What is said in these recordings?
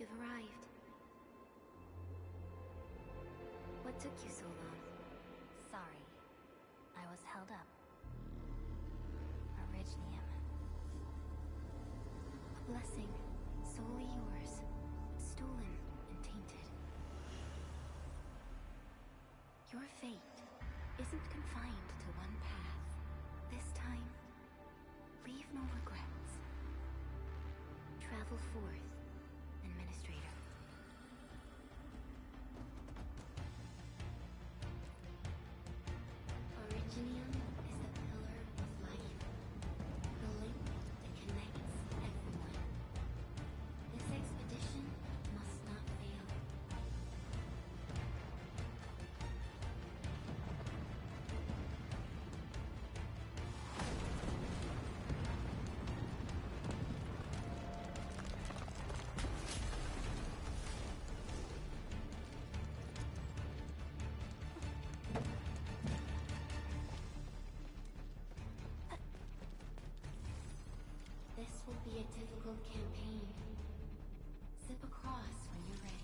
You've arrived. What took you so long? Sorry. I was held up. Originium. A blessing, solely yours, stolen and tainted. Your fate isn't confined to one path. This time, leave no regrets. Travel forth, Administrator. Originium is the pillar of life, the link that connects everyone. This expedition must not fail. This will be a difficult campaign. Zip across when you're ready.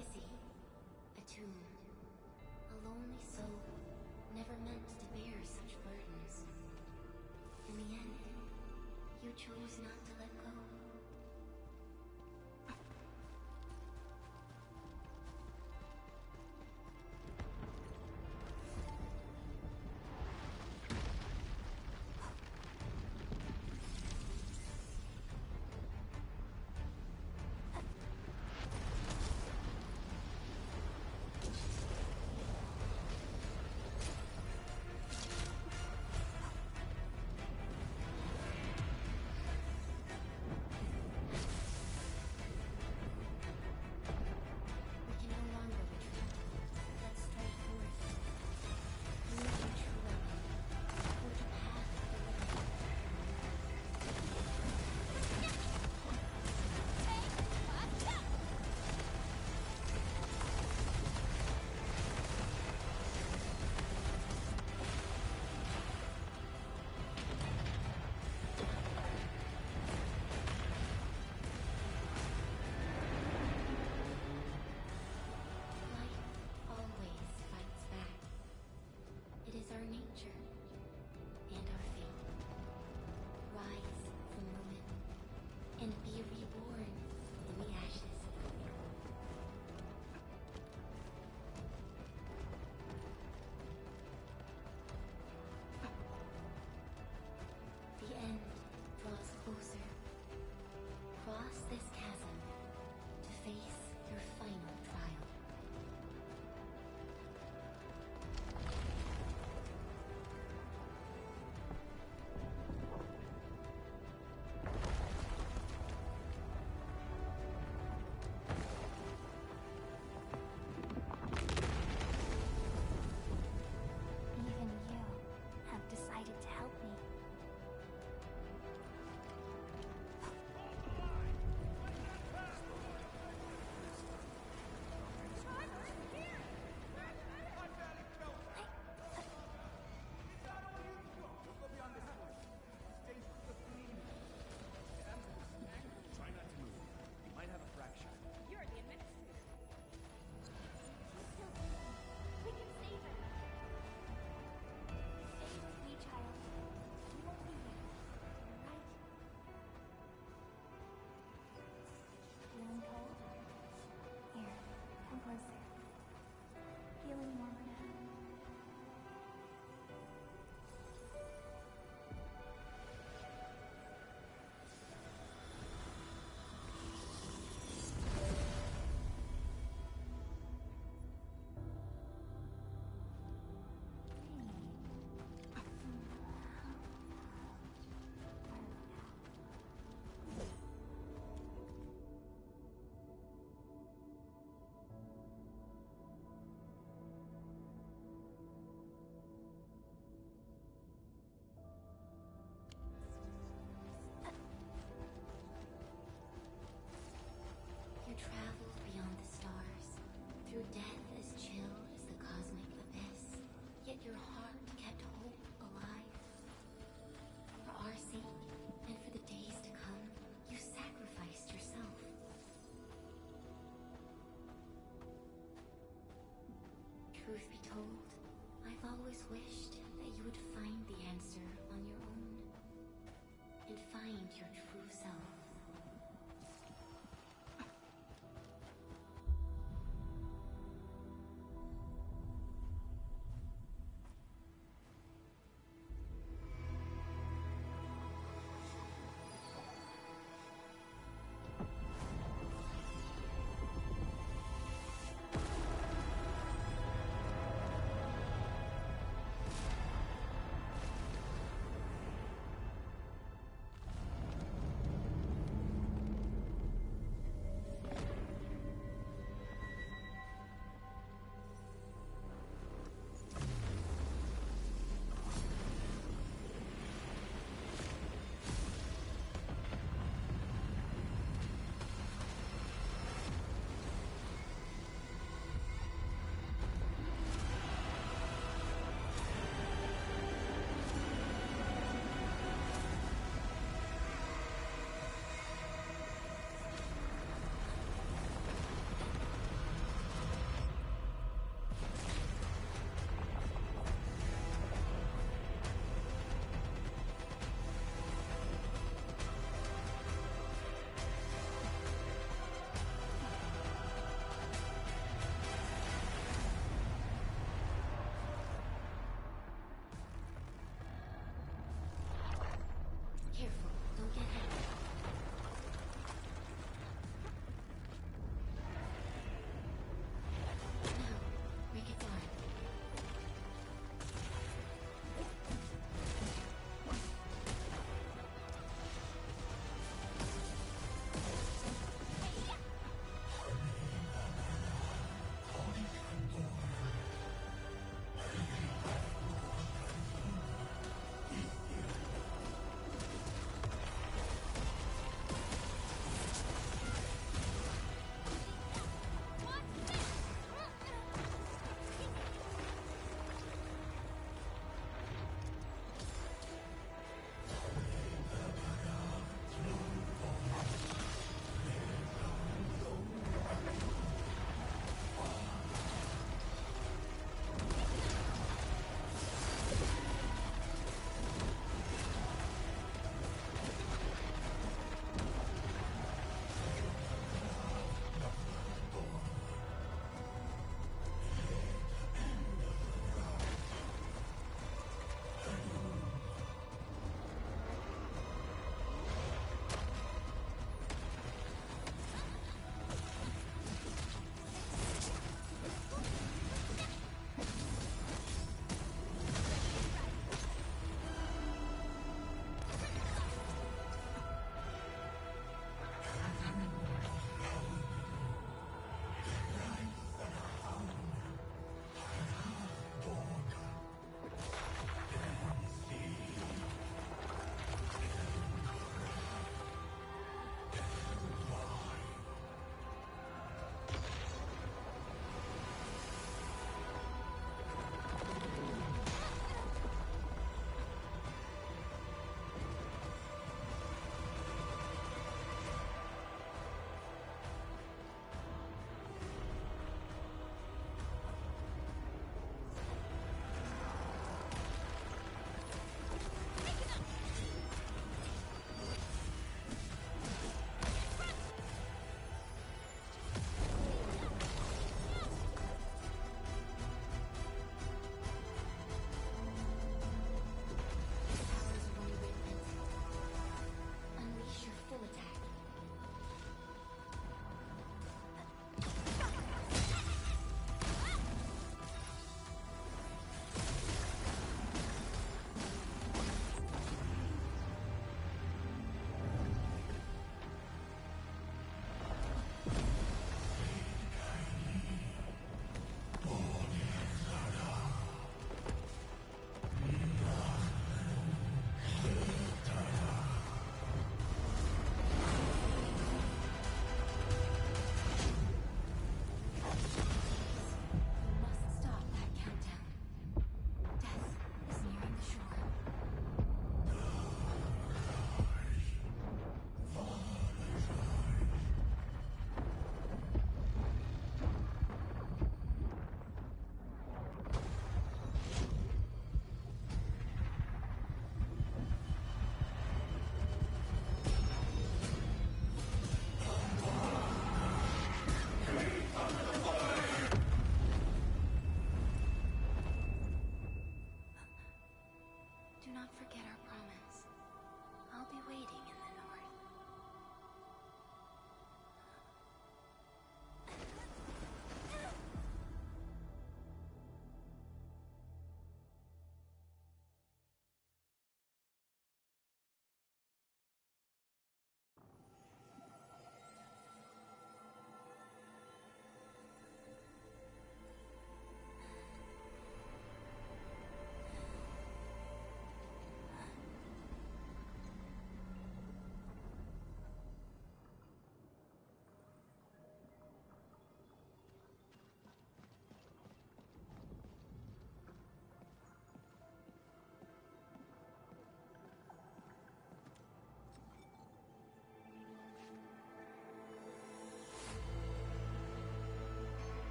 legacy. A tomb. A lonely soul, never meant to bear such burdens. In the end, you chose not to let go. Traveled beyond the stars, through death as chill as the cosmic abyss, yet your heart kept hope alive. For our sake, and for the days to come, you sacrificed yourself. Truth be told, I've always wished that you would find the answer on your own, and find your true self.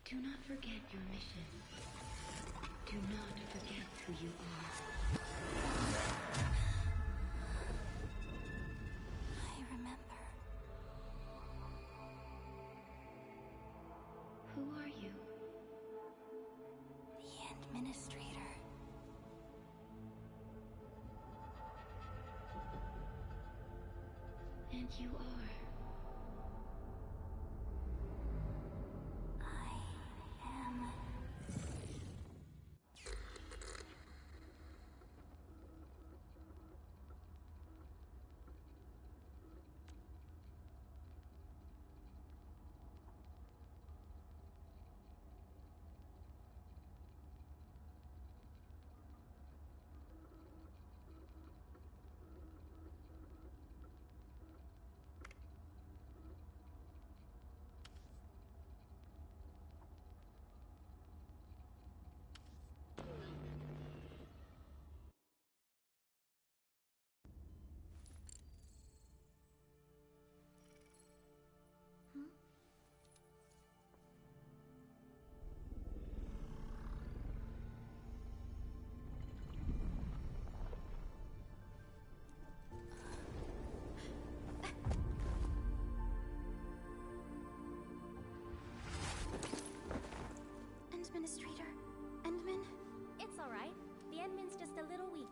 Do not forget your mission. Do not forget who you are. I remember. Who are you? The Administrator. And you are. I am. Administrator, Endman? It's alright. The Endman's just a little weak.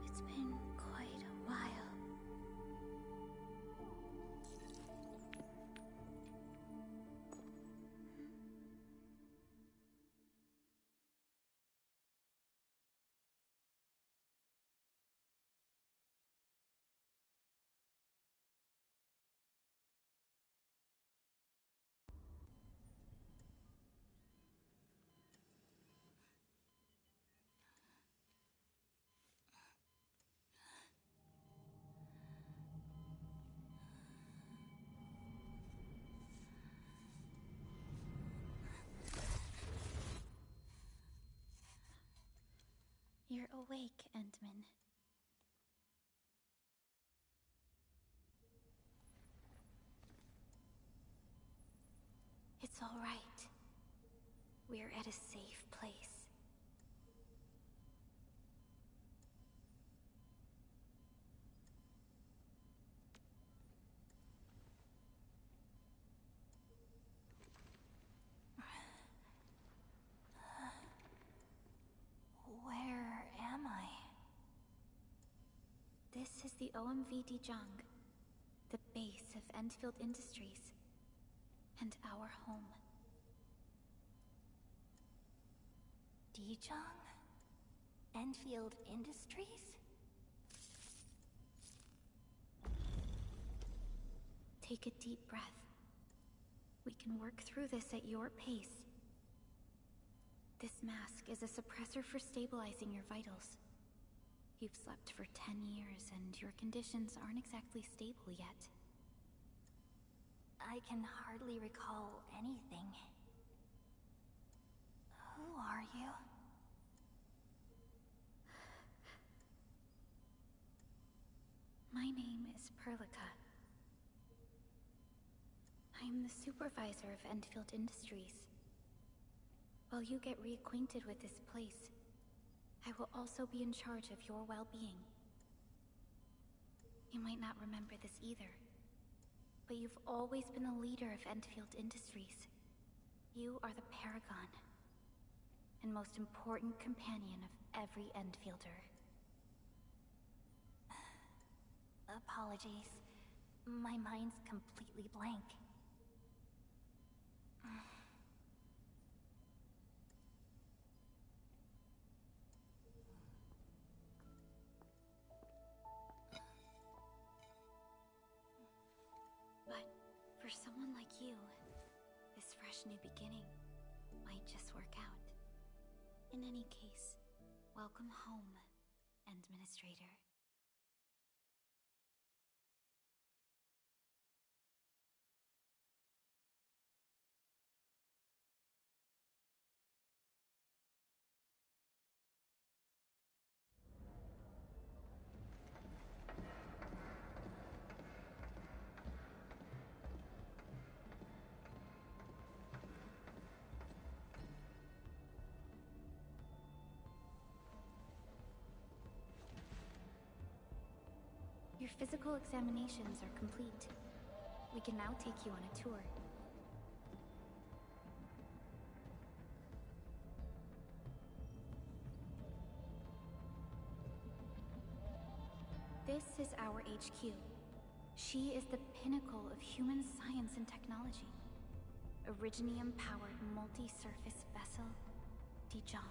It's been quite a while. You're awake, Endman. It's all right. We're at a safe place. Where am I? This is the OMV Dijang, the base of Endfield Industries, and our home. Dijang? Endfield Industries? Take a deep breath. We can work through this at your pace. This mask is a suppressor for stabilizing your vitals. You've slept for 10 years, and your conditions aren't exactly stable yet. I can hardly recall anything. Who are you? My name is Perlica. I'm the supervisor of Endfield Industries. While you get reacquainted with this place, I will also be in charge of your well-being. You might not remember this either, but you've always been the leader of Endfield Industries. You are the paragon, and most important companion of every Endfielder. Apologies. My mind's completely blank. But for someone like you, this fresh new beginning might just work out. In any case, welcome home, Administrator. Your physical examinations are complete. We can now take you on a tour. This is our HQ. She is the pinnacle of human science and technology. Originium-powered multi-surface vessel, Dijong.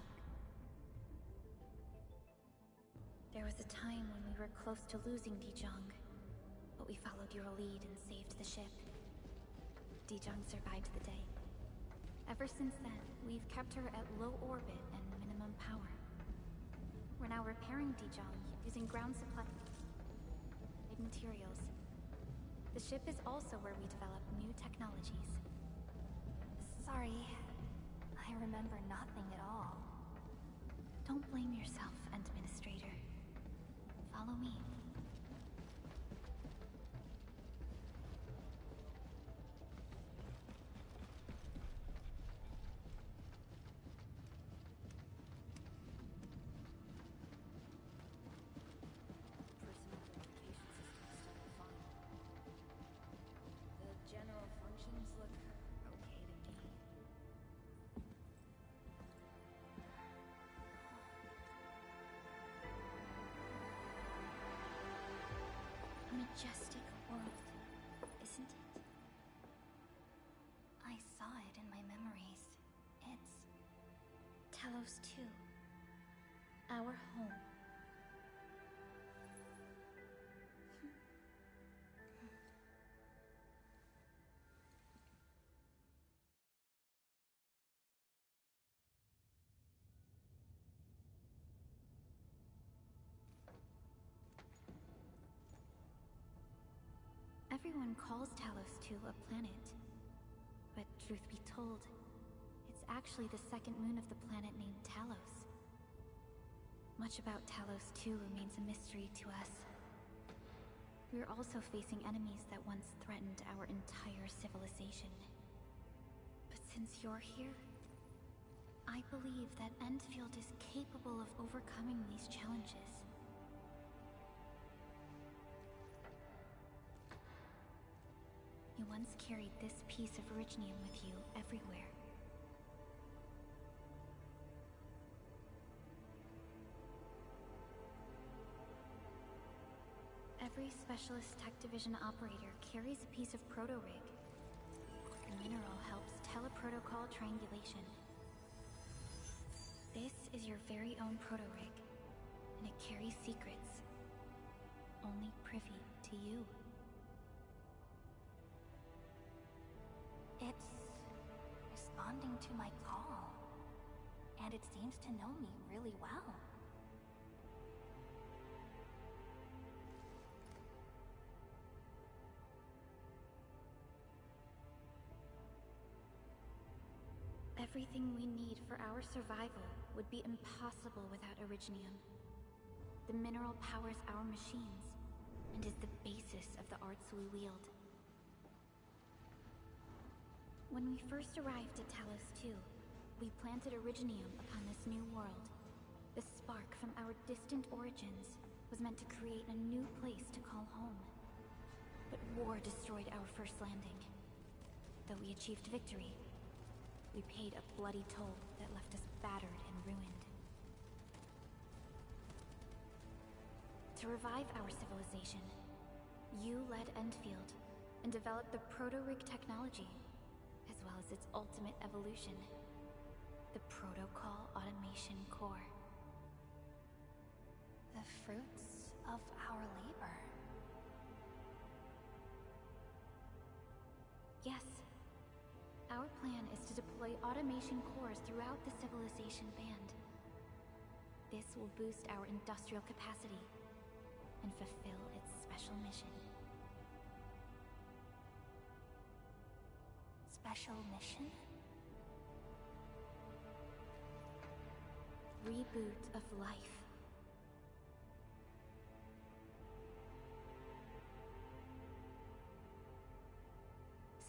There was a time when we were close to losing Dijong, but we followed your lead and saved the ship. Dijong survived the day. Ever since then, we've kept her at low orbit and minimum power. We're now repairing Dijong using ground supply materials. The ship is also where we develop new technologies. Sorry, I remember nothing at all. Don't blame yourself, Administrator. Follow me. Majestic world, isn't it? I saw it in my memories. It's Talos 2. Our home. Everyone calls Talos 2 a planet. But truth be told, it's actually the second moon of the planet named Talos. Much about Talos 2 remains a mystery to us. We're also facing enemies that once threatened our entire civilization. But since you're here, I believe that Endfield is capable of overcoming these challenges. You once carried this piece of Originium with you everywhere. Every Specialist Tech Division operator carries a piece of proto-rig. The mineral helps teleprotocol triangulation. This is your very own proto-rig, and it carries secrets only privy to you. It's responding to my call, and it seems to know me really well. Everything we need for our survival would be impossible without Originium. The mineral powers our machines, and is the basis of the arts we wield. When we first arrived at Talos 2, we planted Originium upon this new world. The spark from our distant origins was meant to create a new place to call home. But war destroyed our first landing. Though we achieved victory, we paid a bloody toll that left us battered and ruined. To revive our civilization, you led Endfield and developed the proto-rig technology, as well as its ultimate evolution, the Protocol Automation Core. The fruits of our labor. Yes. Our plan is to deploy automation cores throughout the civilization band. This will boost our industrial capacity and fulfill its special mission. Special mission? Reboot of life.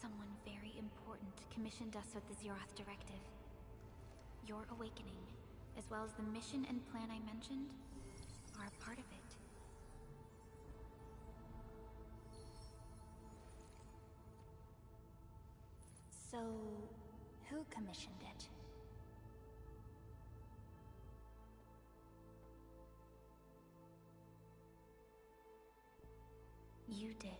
Someone very important commissioned us with the Zeroth Directive. Your awakening, as well as the mission and plan I mentioned, are a part of it. So, who commissioned it? You did.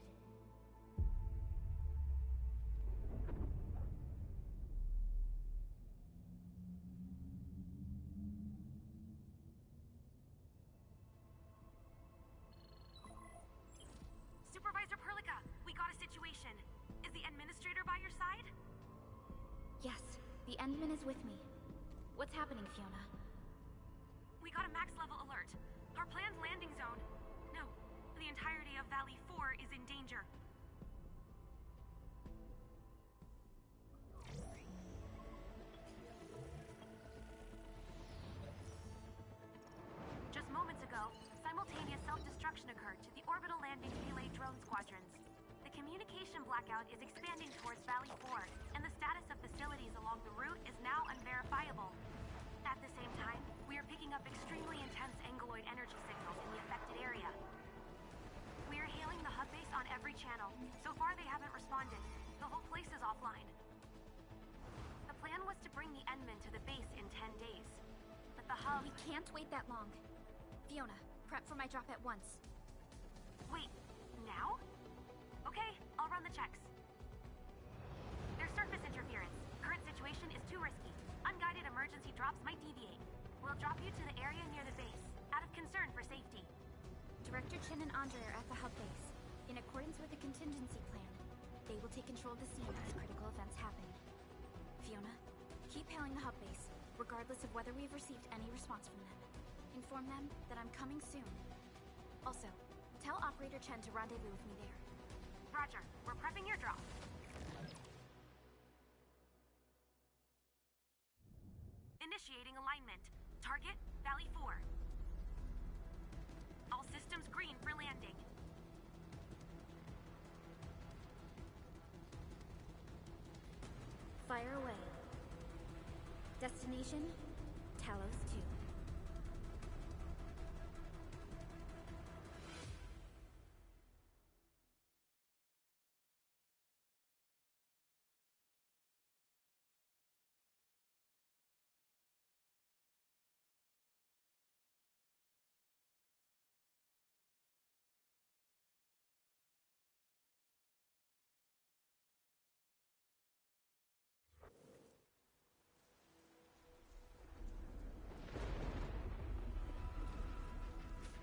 Supervisor Perlica, we got a situation. Is the administrator by your side? Yes, the Endman is with me. What's happening, Fiona? We got a max level alert. Our planned landing zone. No, the entirety of Valley 4 is in danger. Just moments ago, simultaneous self-destruction occurred to the orbital landing relay drone squadrons. The communication blackout is expanding towards Valley 4, and the status of facilities along the route is now unverifiable. At the same time, we are picking up extremely intense angeloid energy signals in the affected area. We are hailing the hub base on every channel. So far, they haven't responded. The whole place is offline. The plan was to bring the Endman to the base in 10 days. But the hub... We can't wait that long. Fiona, prep for my drop at once. Wait, now? Okay, I'll run the checks. There's surface interference. Current situation is too risky. Unguided emergency drops might deviate. We'll drop you to the area near the base, out of concern for safety. Director Chen and Andre are at the hub base. In accordance with the contingency plan, they will take control of the scene as critical events happen. Fiona, keep hailing the hub base, regardless of whether we've received any response from them. Inform them that I'm coming soon. Also, tell Operator Chen to rendezvous with me there. Roger, we're prepping your drop. Initiating alignment. Target, Valley 4. All systems green for landing. Fire away. Destination, Talos 2.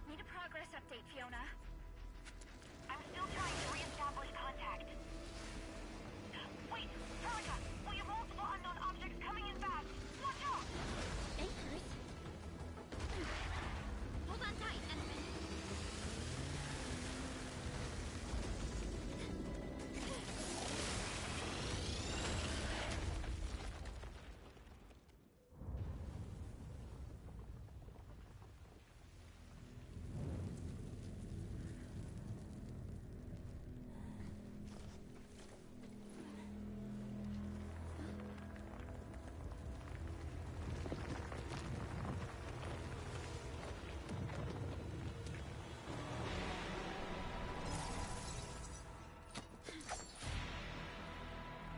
Need a progress update, Fiona. I'm still trying to re-establish contact. Wait, Perlica, we have multiple unknown objects coming in fast. Watch out! Anchors? Hold on tight, Endman.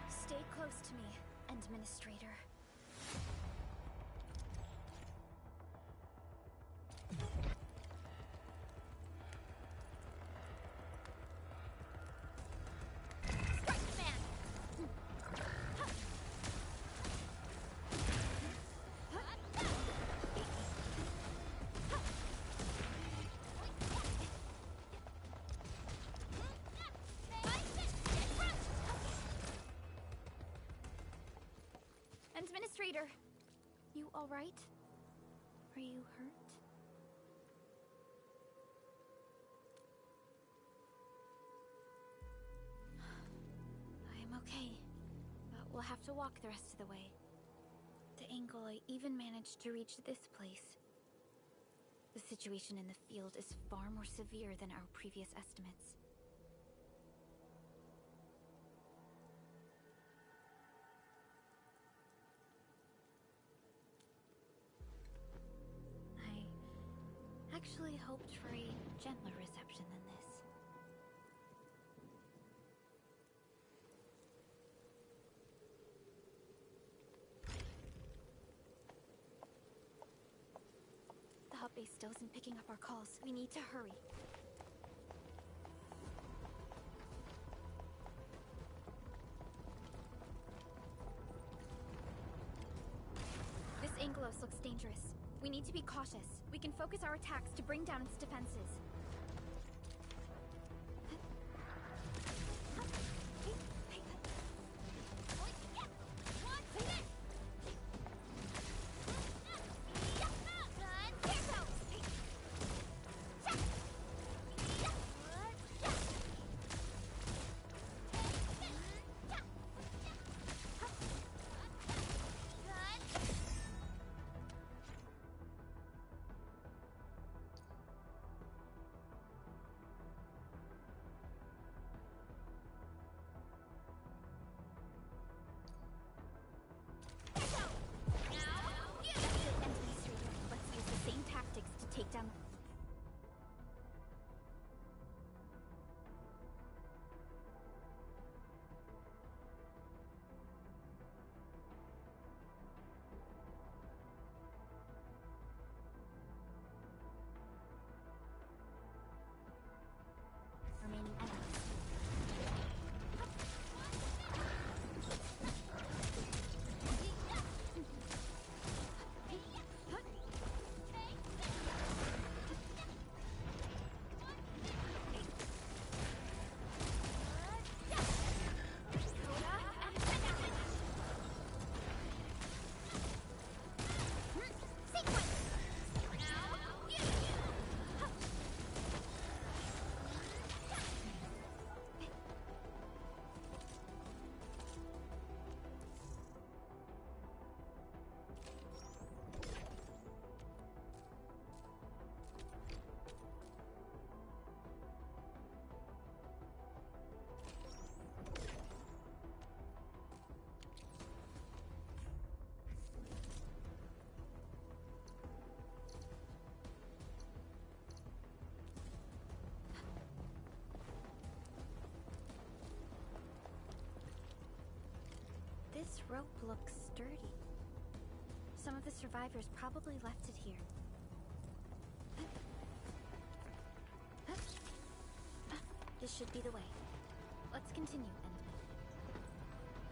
Stay close to me, Administrator. Strike command! Administrator, you all right? Are you hurt? I'm okay, but we'll have to walk the rest of the way. The angle I even managed to reach this place. The situation in the field is far more severe than our previous estimates. I actually hoped for a gentler reception than this. base still isn't picking up our calls. We need to hurry. This Angelos looks dangerous. We need to be cautious. We can focus our attacks to bring down its defenses. Take down. Remaining enemies. This rope looks sturdy. Some of the survivors probably left it here. This should be the way. Let's continue,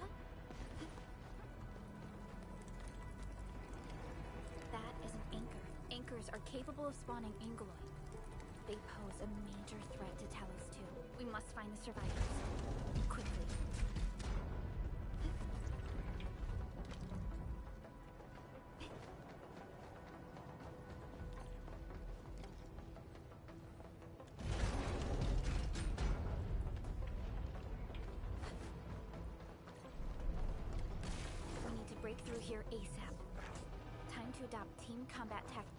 Endfield. That is an anchor. Anchors are capable of spawning Angeloid. They pose a major threat to Talos too. We must find the survivors. Quickly. Break through here ASAP. Time to adopt team combat tactics.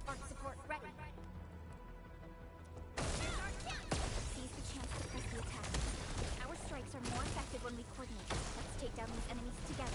Arc support ready. Seize the chance to press the attack. Our strikes are more effective when we coordinate. Let's take down these enemies together.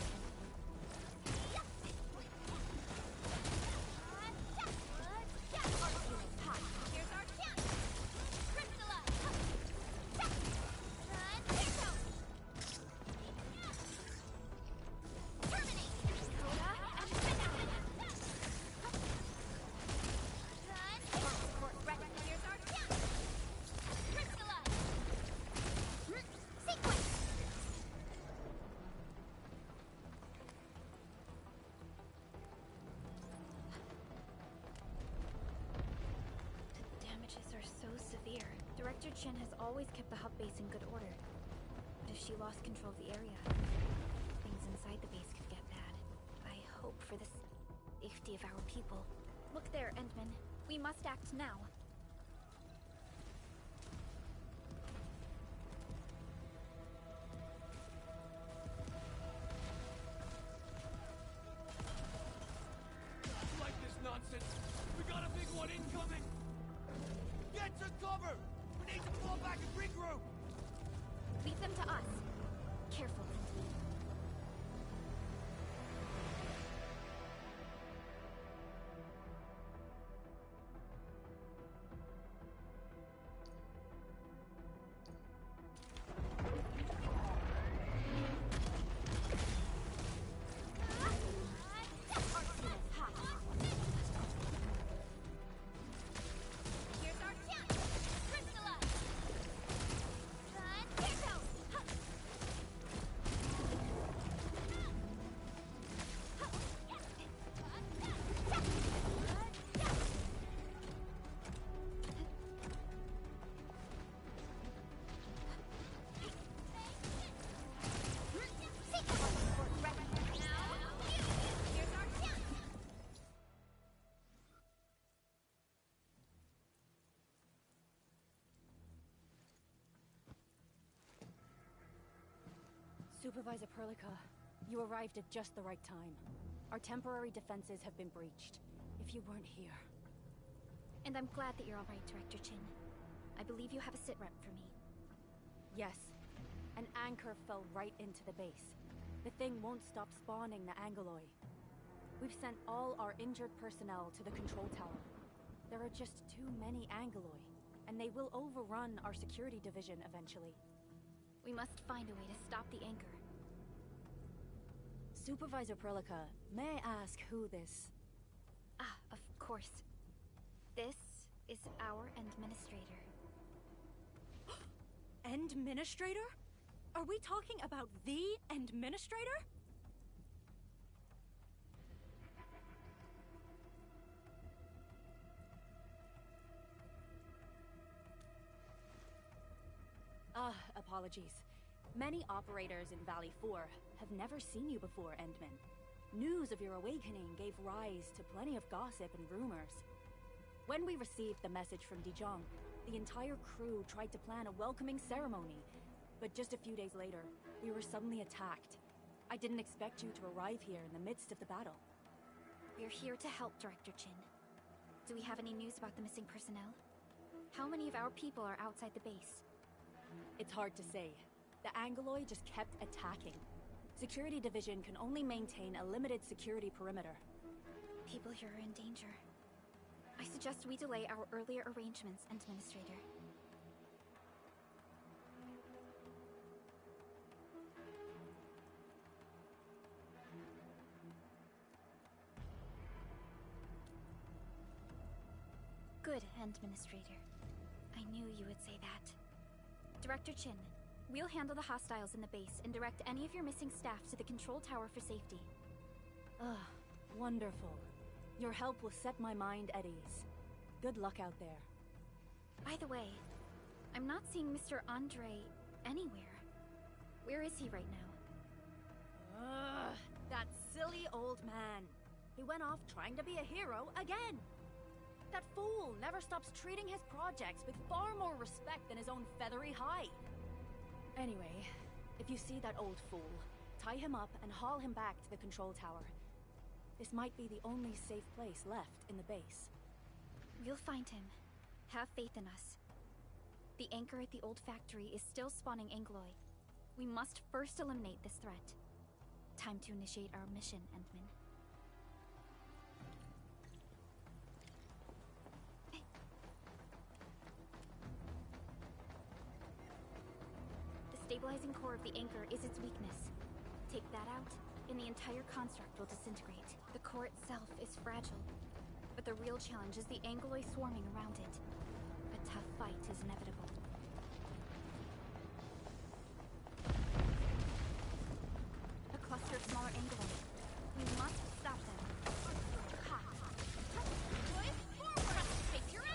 Director Chen has always kept the hub base in good order. But if she lost control of the area, things inside the base could get bad. I hope for the safety of our people. Look there, Endman. We must act now. Like this nonsense! We got a big one incoming! Get to cover! We need to fall back and regroup! Leave them to us. Careful, Endman. Supervisor Perlica, you arrived at just the right time. Our temporary defenses have been breached. If you weren't here... And I'm glad that you're all right, Director Chin. I believe you have a sit-rep for me. Yes. An anchor fell right into the base. The thing won't stop spawning the Angoloi. We've sent all our injured personnel to the control tower. There are just too many Angoloi, and they will overrun our security division eventually. We must find a way to stop the anchor. Supervisor Perlica, may I ask who this... Ah, of course. This is our administrator. Administrator? Are we talking about the administrator? Apologies. Many operators in Valley 4 have never seen you before, Endman. News of your awakening gave rise to plenty of gossip and rumors. When we received the message from Dijon, the entire crew tried to plan a welcoming ceremony, but just a few days later, we were suddenly attacked. I didn't expect you to arrive here in the midst of the battle. We're here to help, Director Chin. Do we have any news about the missing personnel? How many of our people are outside the base? It's hard to say. The Angoloi just kept attacking. Security Division can only maintain a limited security perimeter. People here are in danger. I suggest we delay our earlier arrangements, Administrator. Good, Administrator. I knew you would say that. Director Chin, we'll handle the hostiles in the base and direct any of your missing staff to the control tower for safety. Wonderful. Your help will set my mind at ease. Good luck out there. By the way, I'm not seeing Mr. Andre anywhere. Where is he right now? That silly old man. He went off trying to be a hero again. That fool never stops treating his projects with far more respect than his own feathery hide. Anyway, if you see that old fool, tie him up and haul him back to the control tower. This might be the only safe place left in the base. We'll find him. Have faith in us. The anchor at the old factory is still spawning Angoloi. We must first eliminate this threat. Time to initiate our mission, Endman. The stabilizing core of the anchor is its weakness. Take that out, and the entire construct will disintegrate. The core itself is fragile, but the real challenge is the Angoloi swarming around it. A tough fight is inevitable. A cluster of smaller Angoloi. We must stop them. Ha! Boys, forward! Take your aim!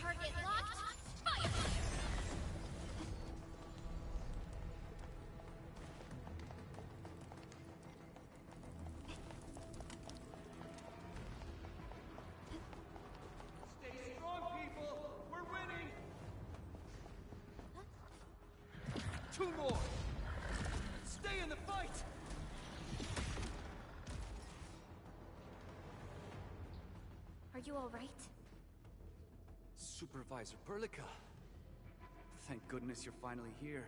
Target locked! Fire! Stay strong, people! We're winning! Two more! Stay in the fight! Are you all right? Supervisor Perlica. Thank goodness you're finally here.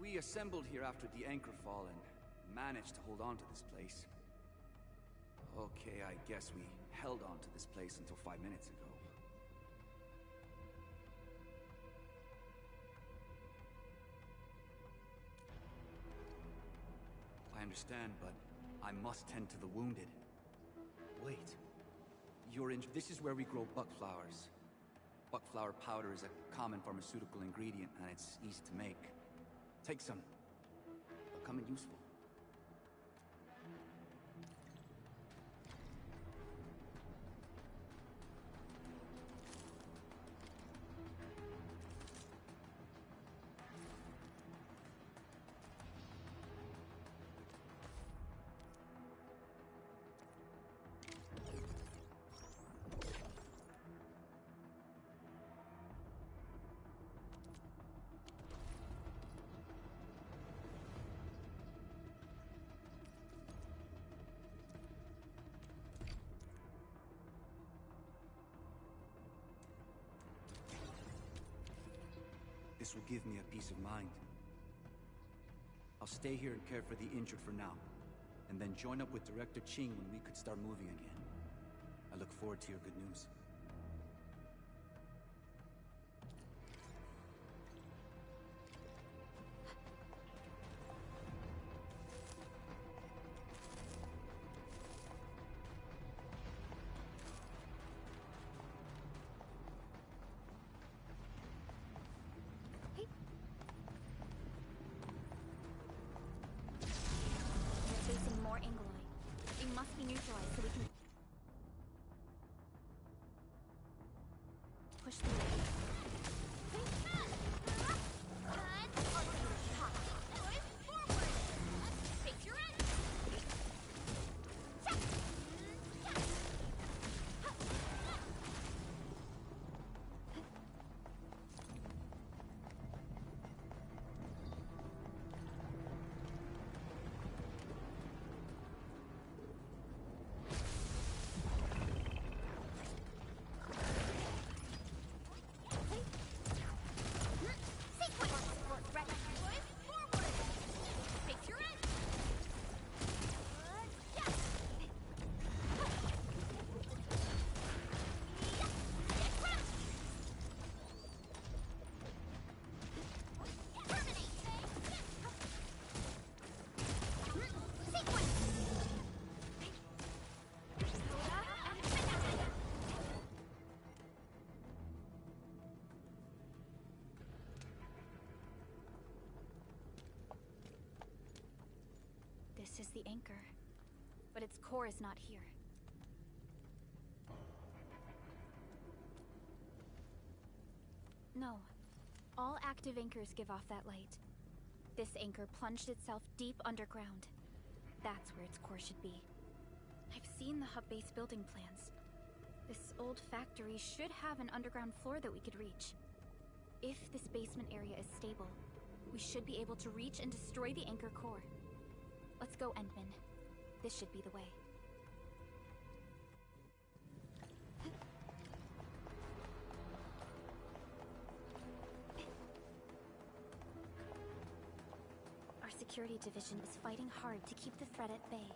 We assembled here after the anchor fall and managed to hold on to this place. Okay, I guess we held on to this place until 5 minutes ago. I understand, but I must tend to the wounded. Wait. This is where we grow buckflowers. Buckflower powder is a common pharmaceutical ingredient, and it's easy to make. Take some. They'll come in useful. This will give me a peace of mind. I'll stay here and care for the injured for now, and then join up with Director Ching when we could start moving again. I look forward to your good news. Push through. This is the anchor, but its core is not here. No. All active anchors give off that light. This anchor plunged itself deep underground. That's where its core should be. I've seen the hub base building plans. This old factory should have an underground floor that we could reach. If this basement area is stable, we should be able to reach and destroy the anchor core. Let's go, Endman. This should be the way. Our security division is fighting hard to keep the threat at bay.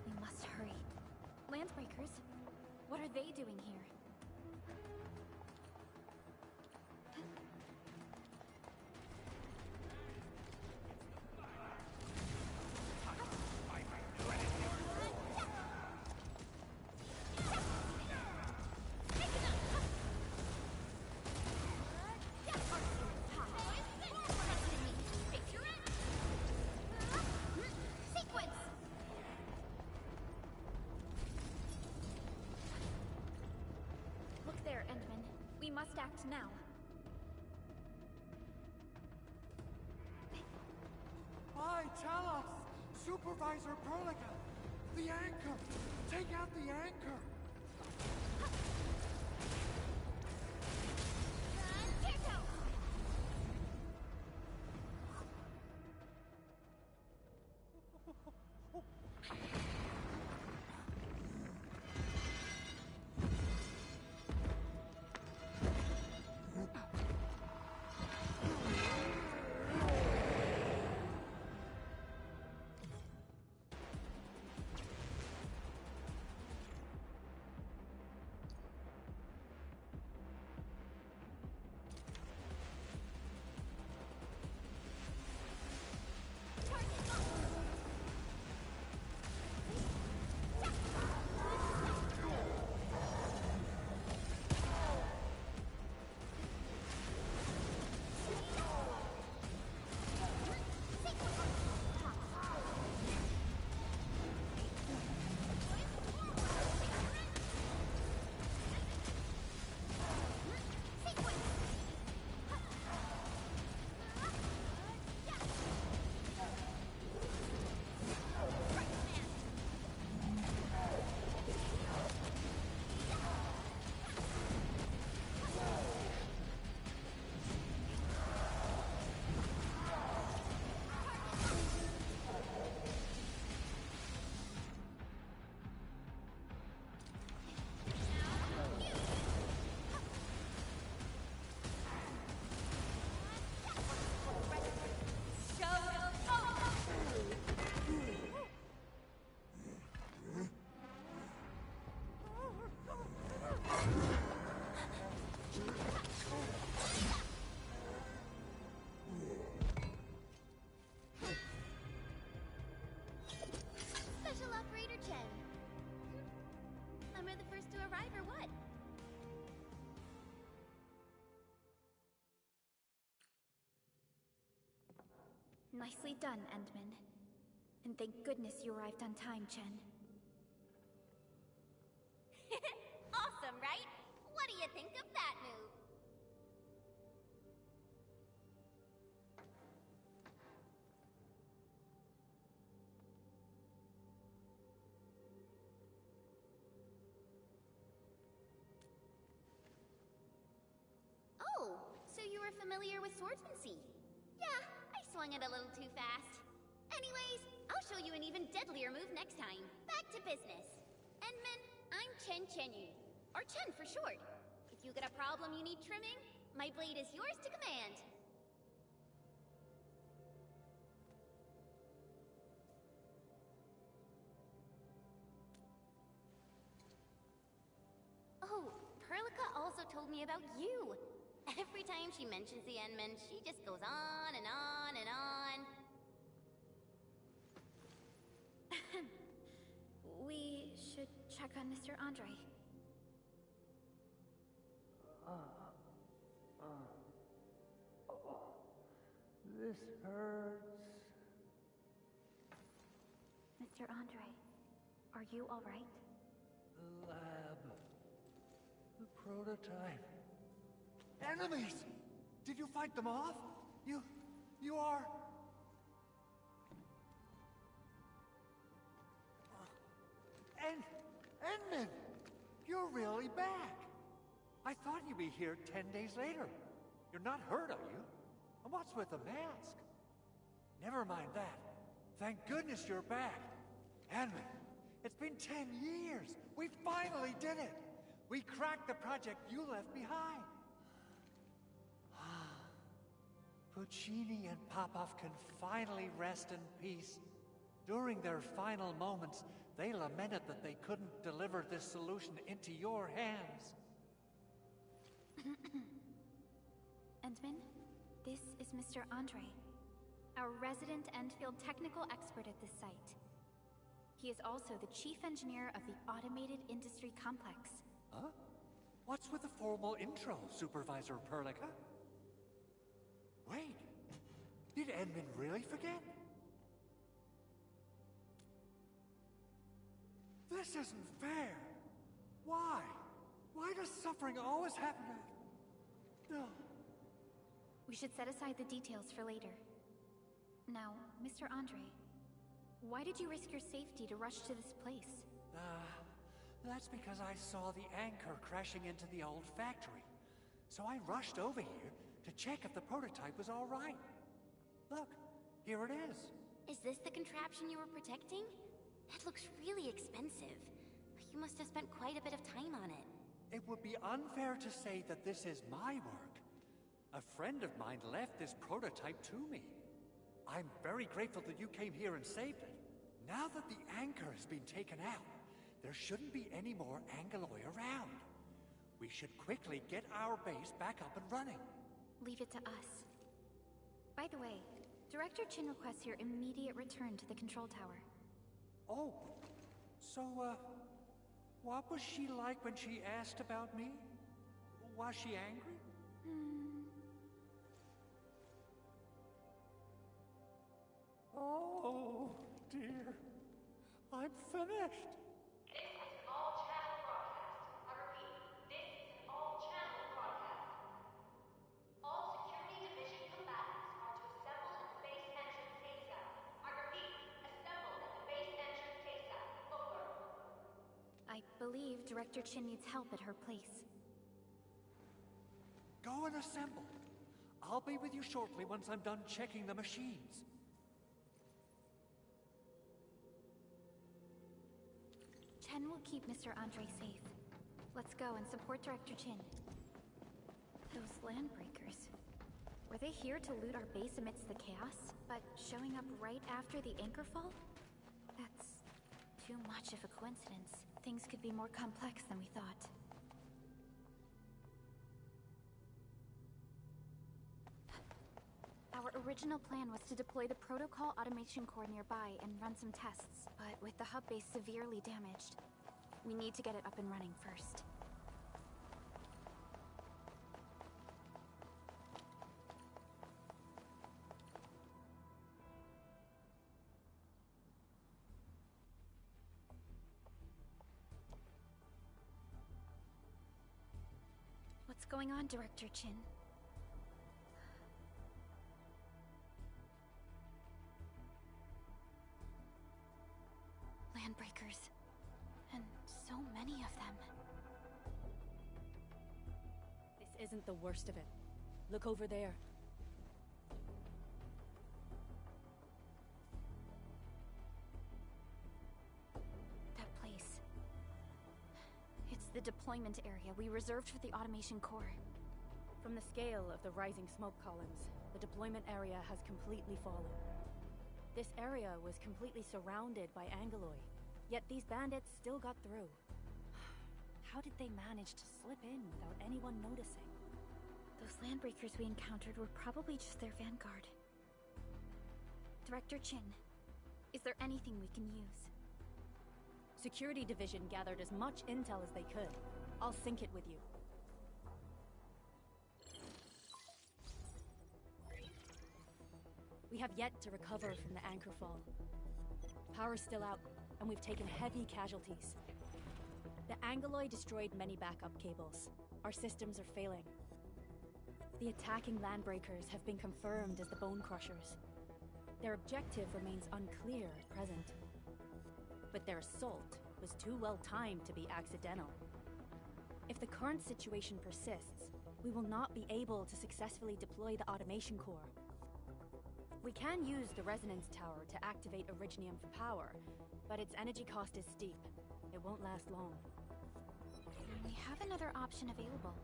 We must hurry. Landbreakers, what are they doing here? We must act now. Aye, tell us! Supervisor Perlica! The anchor! Take out the anchor! Nicely done, Endman. And thank goodness you arrived on time, Chen. Awesome, right? What do you think of that move? Oh, so you were familiar with swordsmancy? Yeah, I swung it a little too fast. Anyways, I'll show you an even deadlier move next time. Back to business. Endman, I'm Chen Chenyu, or Chen for short. If you got a problem you need trimming, my blade is yours to command. Oh, Perlica also told me about you. Every time she mentions the Endman, she just goes on and on and on. We should check on Mr. Andre. This hurts. Mr. Andre, are you all right? The lab. The prototype. Enemies! Did you fight them off? You are... Endman! You're really back! I thought you'd be here 10 days later. You're not hurt, are you? And what's with the mask? Never mind that. Thank goodness you're back. Endman, it's been 10 years. We finally did it. We cracked the project you left behind. Puccini and Popov can finally rest in peace. During their final moments, they lamented that they couldn't deliver this solution into your hands. Endman, this is Mr. Andre, our resident Endfield technical expert at this site. He is also the chief engineer of the Automated Industry Complex. Huh? What's with the formal intro, Supervisor Perlica? Wait, did Endman really forget? This isn't fair. Why? Why does suffering always happen to... No. We should set aside the details for later. Now, Mr. Andre, why did you risk your safety to rush to this place? That's because I saw the anchor crashing into the old factory. So I rushed over here to check if the prototype was all right. Look, here it is. Is this the contraption you were protecting? It looks really expensive. You must have spent quite a bit of time on it. It would be unfair to say that this is my work. A friend of mine left this prototype to me. I'm very grateful that you came here and saved it. Now that the anchor has been taken out, there shouldn't be any more Angaloi around. We should quickly get our base back up and running. Leave it to us. By the way, Director Chin requests your immediate return to the control tower. Oh, so, what was she like when she asked about me? Was she angry? Oh, dear. I'm finished. This is an all-channel broadcast. I repeat, this is an all-channel broadcast. All Security Division combatants are to assemble at the base entrance ASAP. I repeat, assemble at the base entrance ASAP. Over. I believe Director Chin needs help at her place. Go and assemble. I'll be with you shortly once I'm done checking the machines. Chen will keep Mr. Andre safe. Let's go and support Director Chin. Those landbreakers. Were they here to loot our base amidst the chaos? But showing up right after the anchor fall? That's too much of a coincidence. Things could be more complex than we thought. Our original plan was to deploy the protocol automation core nearby and run some tests, but with the hub base severely damaged, we need to get it up and running first. going on, Director Chin? Landbreakers. And so many of them. This isn't the worst of it. Look over there. That place. It's the deployment area we reserved for the automation core. From the scale of the rising smoke columns, the deployment area has completely fallen. This area was completely surrounded by Angoloi, yet these bandits still got through. How did they manage to slip in without anyone noticing? Those landbreakers we encountered were probably just their vanguard. Director Chin, is there anything we can use? Security Division gathered as much intel as they could. I'll sync it with you. We have yet to recover from the anchor fall. Power's still out, and we've taken heavy casualties. The Angoloi destroyed many backup cables. Our systems are failing. The attacking landbreakers have been confirmed as the Bone Crushers. Their objective remains unclear at present. But their assault was too well timed to be accidental. If the current situation persists, we will not be able to successfully deploy the automation core. We can use the resonance tower to activate Originium for power, but its energy cost is steep. It won't last long. We have another option available.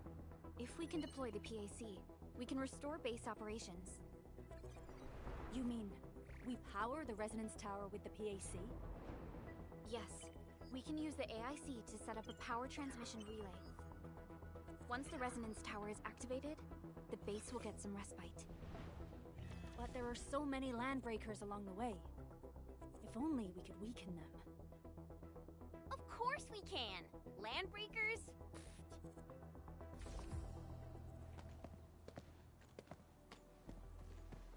If we can deploy the PAC, we can restore base operations. You mean, we power the resonance tower with the PAC? Yes. We can use the AIC to set up a power transmission relay. Once the resonance tower is activated, the base will get some respite. But there are so many landbreakers along the way. If only we could weaken them. Of course we can! Landbreakers?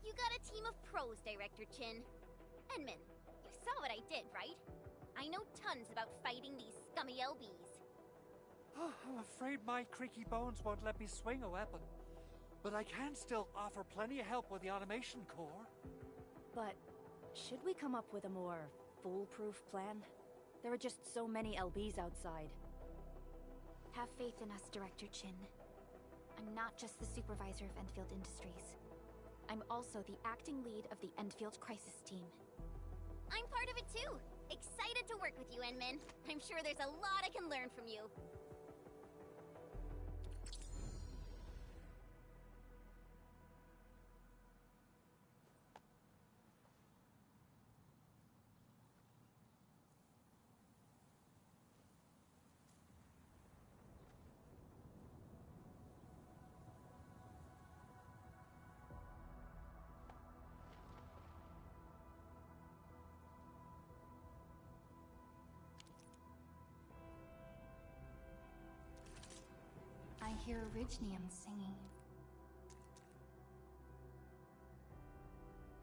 You got a team of pros, Director Chin. Enman, you saw what I did, right? I know tons about fighting these scummy LBs. I'm afraid my creaky bones won't let me swing a weapon. But I can still offer plenty of help with the automation core. But should we come up with a more foolproof plan? There are just so many LBs outside. Have faith in us, Director Chin. I'm not just the supervisor of Endfield Industries. I'm also the acting lead of the Endfield Crisis Team. I'm part of it too! Excited to work with you, Enman. I'm sure there's a lot I can learn from you. I hear Originium singing.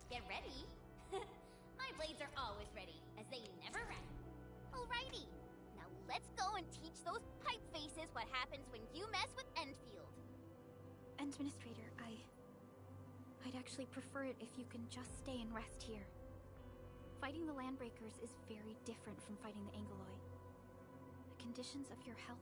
Get ready! My blades are always ready, as they never run. Alrighty, now let's go and teach those pipe faces what happens when you mess with Endfield. Administrator, I'd actually prefer it if you can just stay and rest here. Fighting the Landbreakers is very different from fighting the Angoloi. The conditions of your health...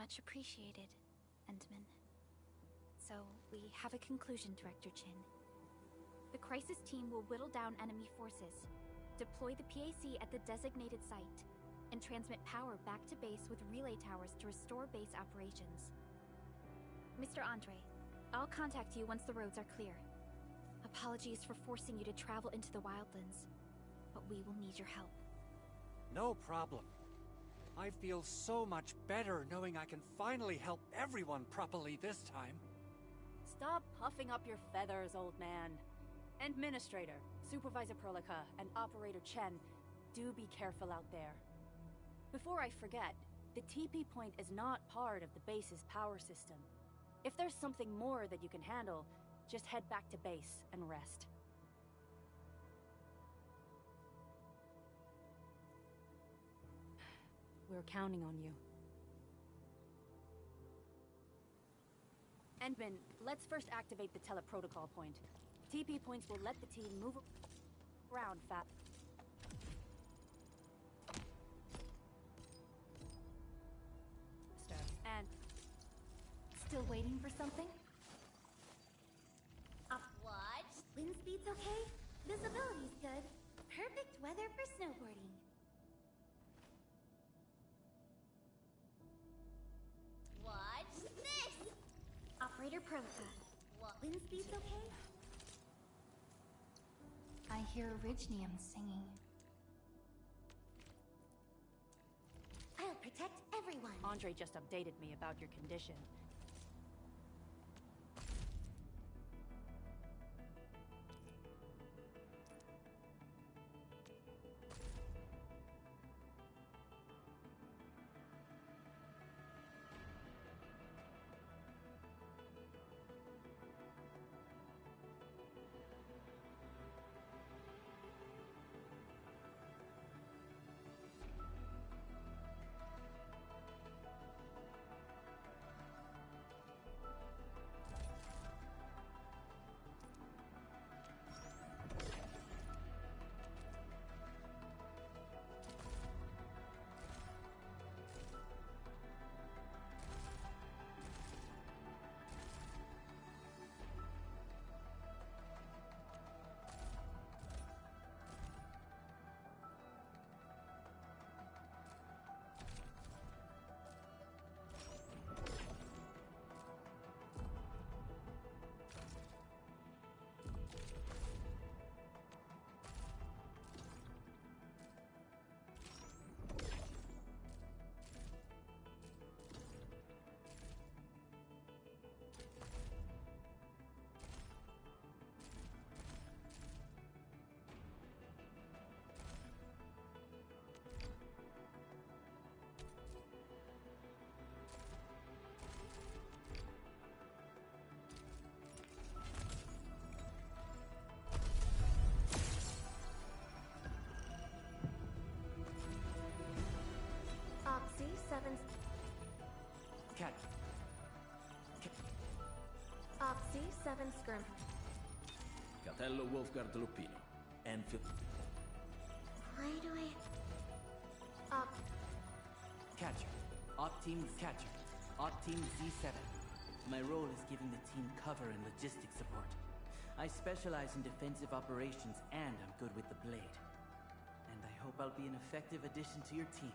Much appreciated, Endman. So, we have a conclusion, Director Chin. The crisis team will whittle down enemy forces, deploy the PAC at the designated site, and transmit power back to base with relay towers to restore base operations. Mr. Andre, I'll contact you once the roads are clear. Apologies for forcing you to travel into the wildlands, but we will need your help. No problem. I feel so much better knowing I can finally help everyone properly this time. Stop puffing up your feathers, old man. Administrator, Supervisor Perlica, and Operator Chen, do be careful out there. Before I forget, the TP point is not part of the base's power system. If there's something more that you can handle, just head back to base and rest. We're counting on you. Endman, let's first activate the teleprotocol point. TP points will let the team move around fast. And... Still waiting for something? What? Wind speed's okay? Visibility's good. Perfect weather for snowboarding. What's this? Operator Perlica. What? Wind speed's okay? I hear Orignium singing. I'll protect everyone. Andre just updated me about your condition. Oxy 7... Cat. Oxy 7 Skirm. Catello Wolfgard Lupino. Endfield. Why do I... Catcher. Op Team Catcher. Op Team Z7. My role is giving the team cover and logistics support. I specialize in defensive operations and I'm good with the blade. And I hope I'll be an effective addition to your team.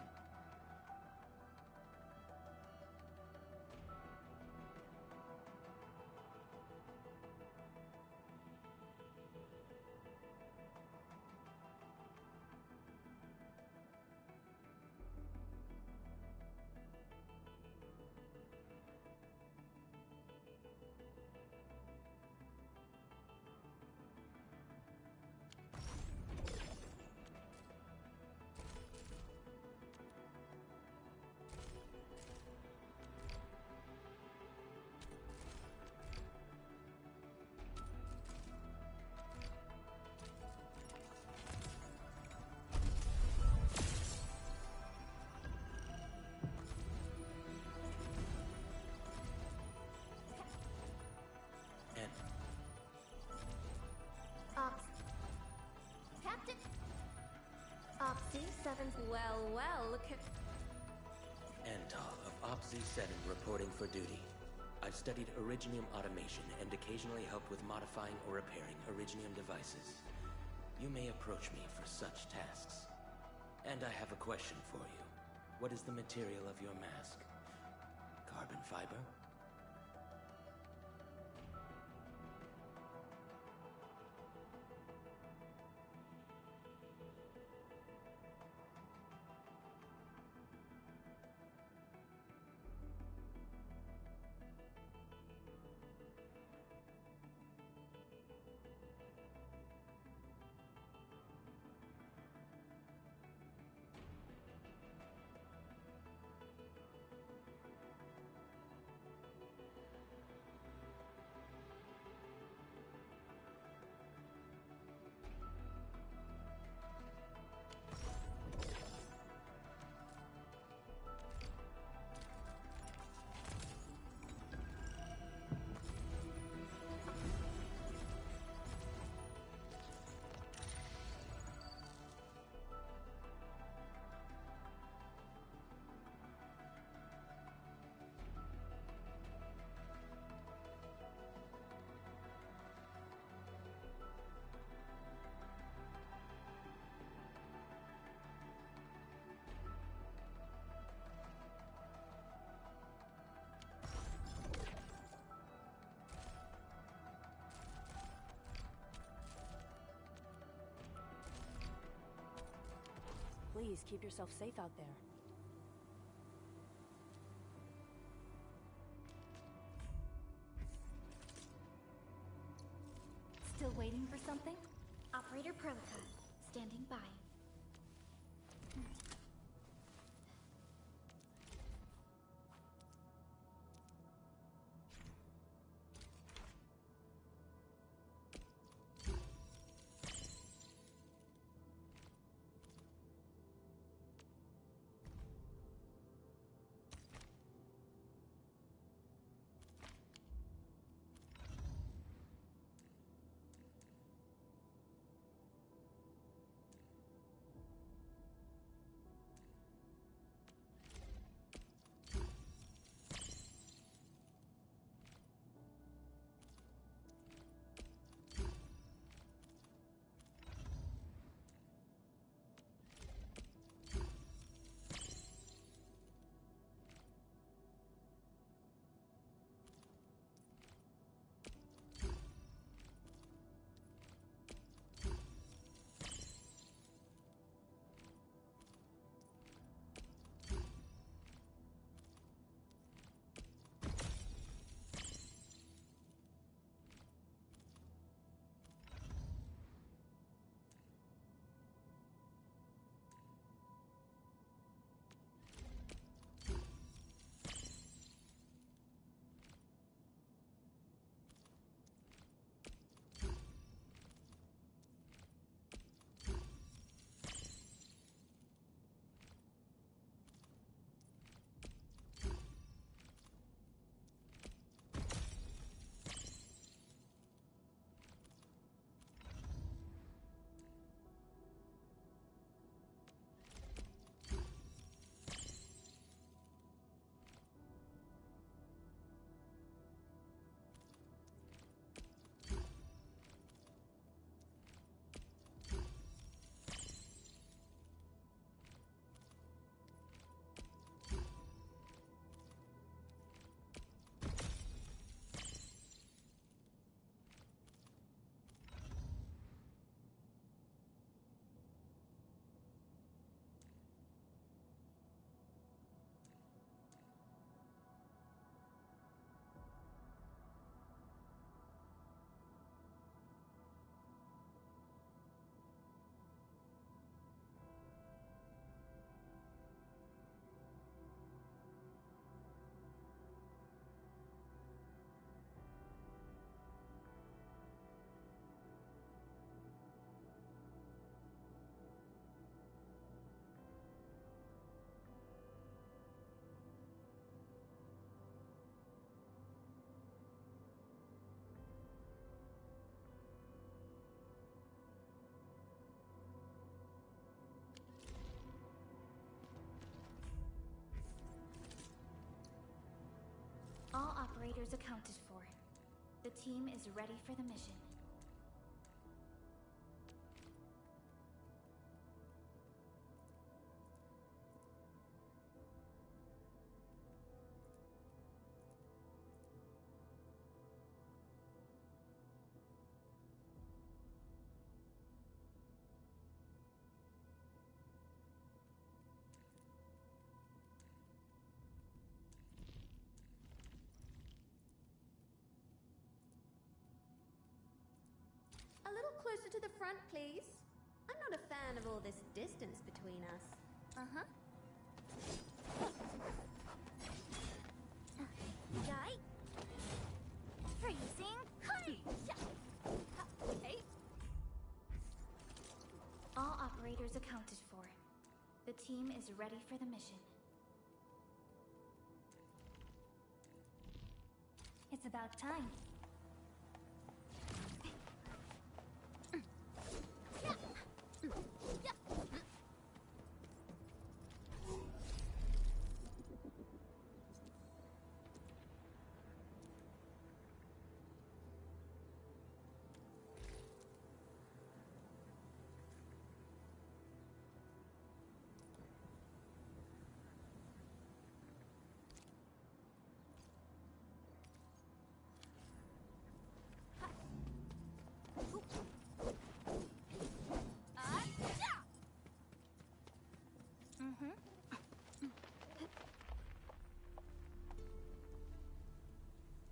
Captain... Oxy 7... Well, look at... Endal of Op Z7 reporting for duty. I've studied Originium automation and occasionally helped with modifying or repairing Originium devices. You may approach me for such tasks. And I have a question for you. What is the material of your mask? Carbon fiber? Please keep yourself safe out there. Still waiting for something? Operator Prolica, standing by. operators accounted for. The team is ready for the mission. A little closer to the front, please. I'm not a fan of all this distance between us. Uh-huh. Die. Freezing. Hey. Hey. All operators accounted for. The team is ready for the mission. It's about time.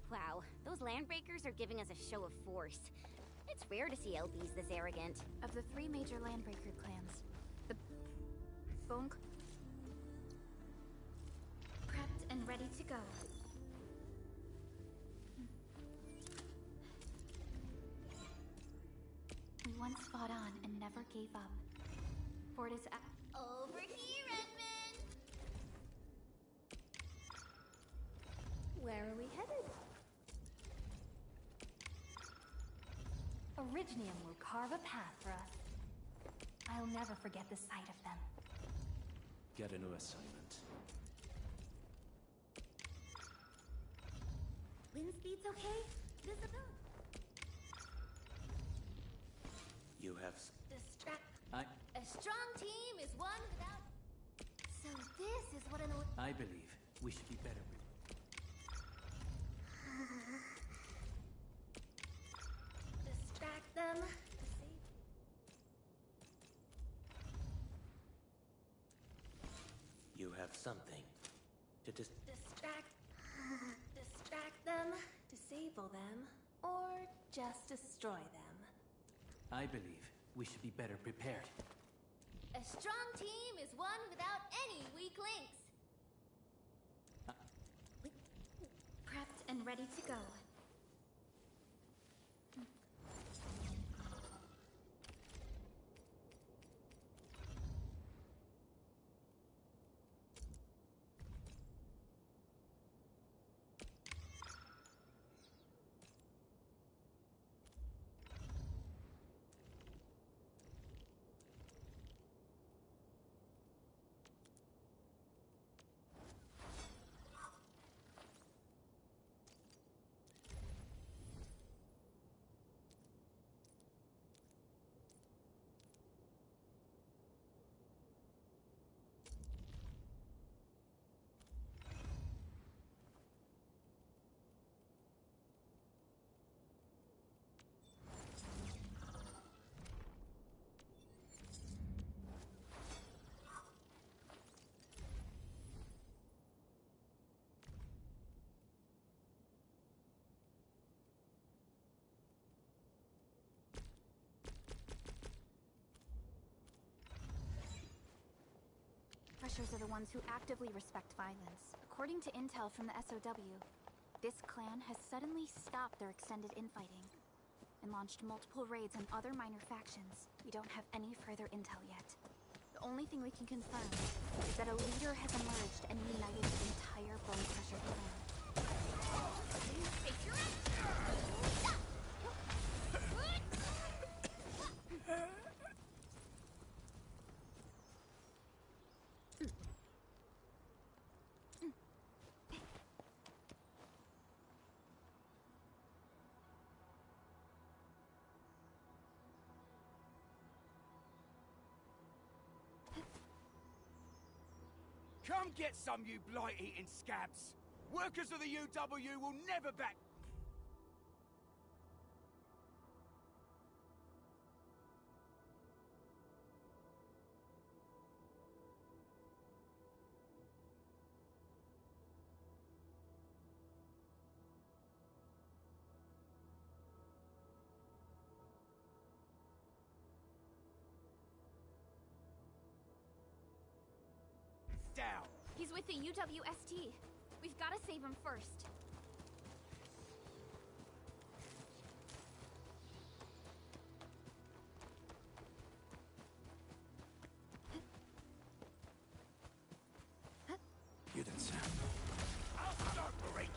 Wow, those landbreakers are giving us a show of force. It's rare to see LBs this arrogant. Of the 3 major landbreaker clans, the Bone prepped and ready to go. We once fought on and never gave up. For it is Over here, Edmund! Where are we headed? Originium will carve a path for us. I'll never forget the sight of them. Get a new assignment. Wind speed's okay? Visible? You have... A strong team is one without... So this is what an... I believe we should be better. Distract them. You have something to Distract them, disable them, or just destroy them. I believe we should be better prepared. A strong team is one without any weak links. prepped and ready to go. Freshers are the ones who actively respect violence. According to intel from the SOW, this clan has suddenly stopped their extended infighting and launched multiple raids on other minor factions. We don't have any further intel yet. The only thing we can confirm is that a leader has emerged and united the entire Bone Crusher clan. Face your ass! Come get some, you blight-eating scabs! Workers of the UW will never back... down. He's with the UWST. We've got to save him first. You didn't sound. I'll start breaking.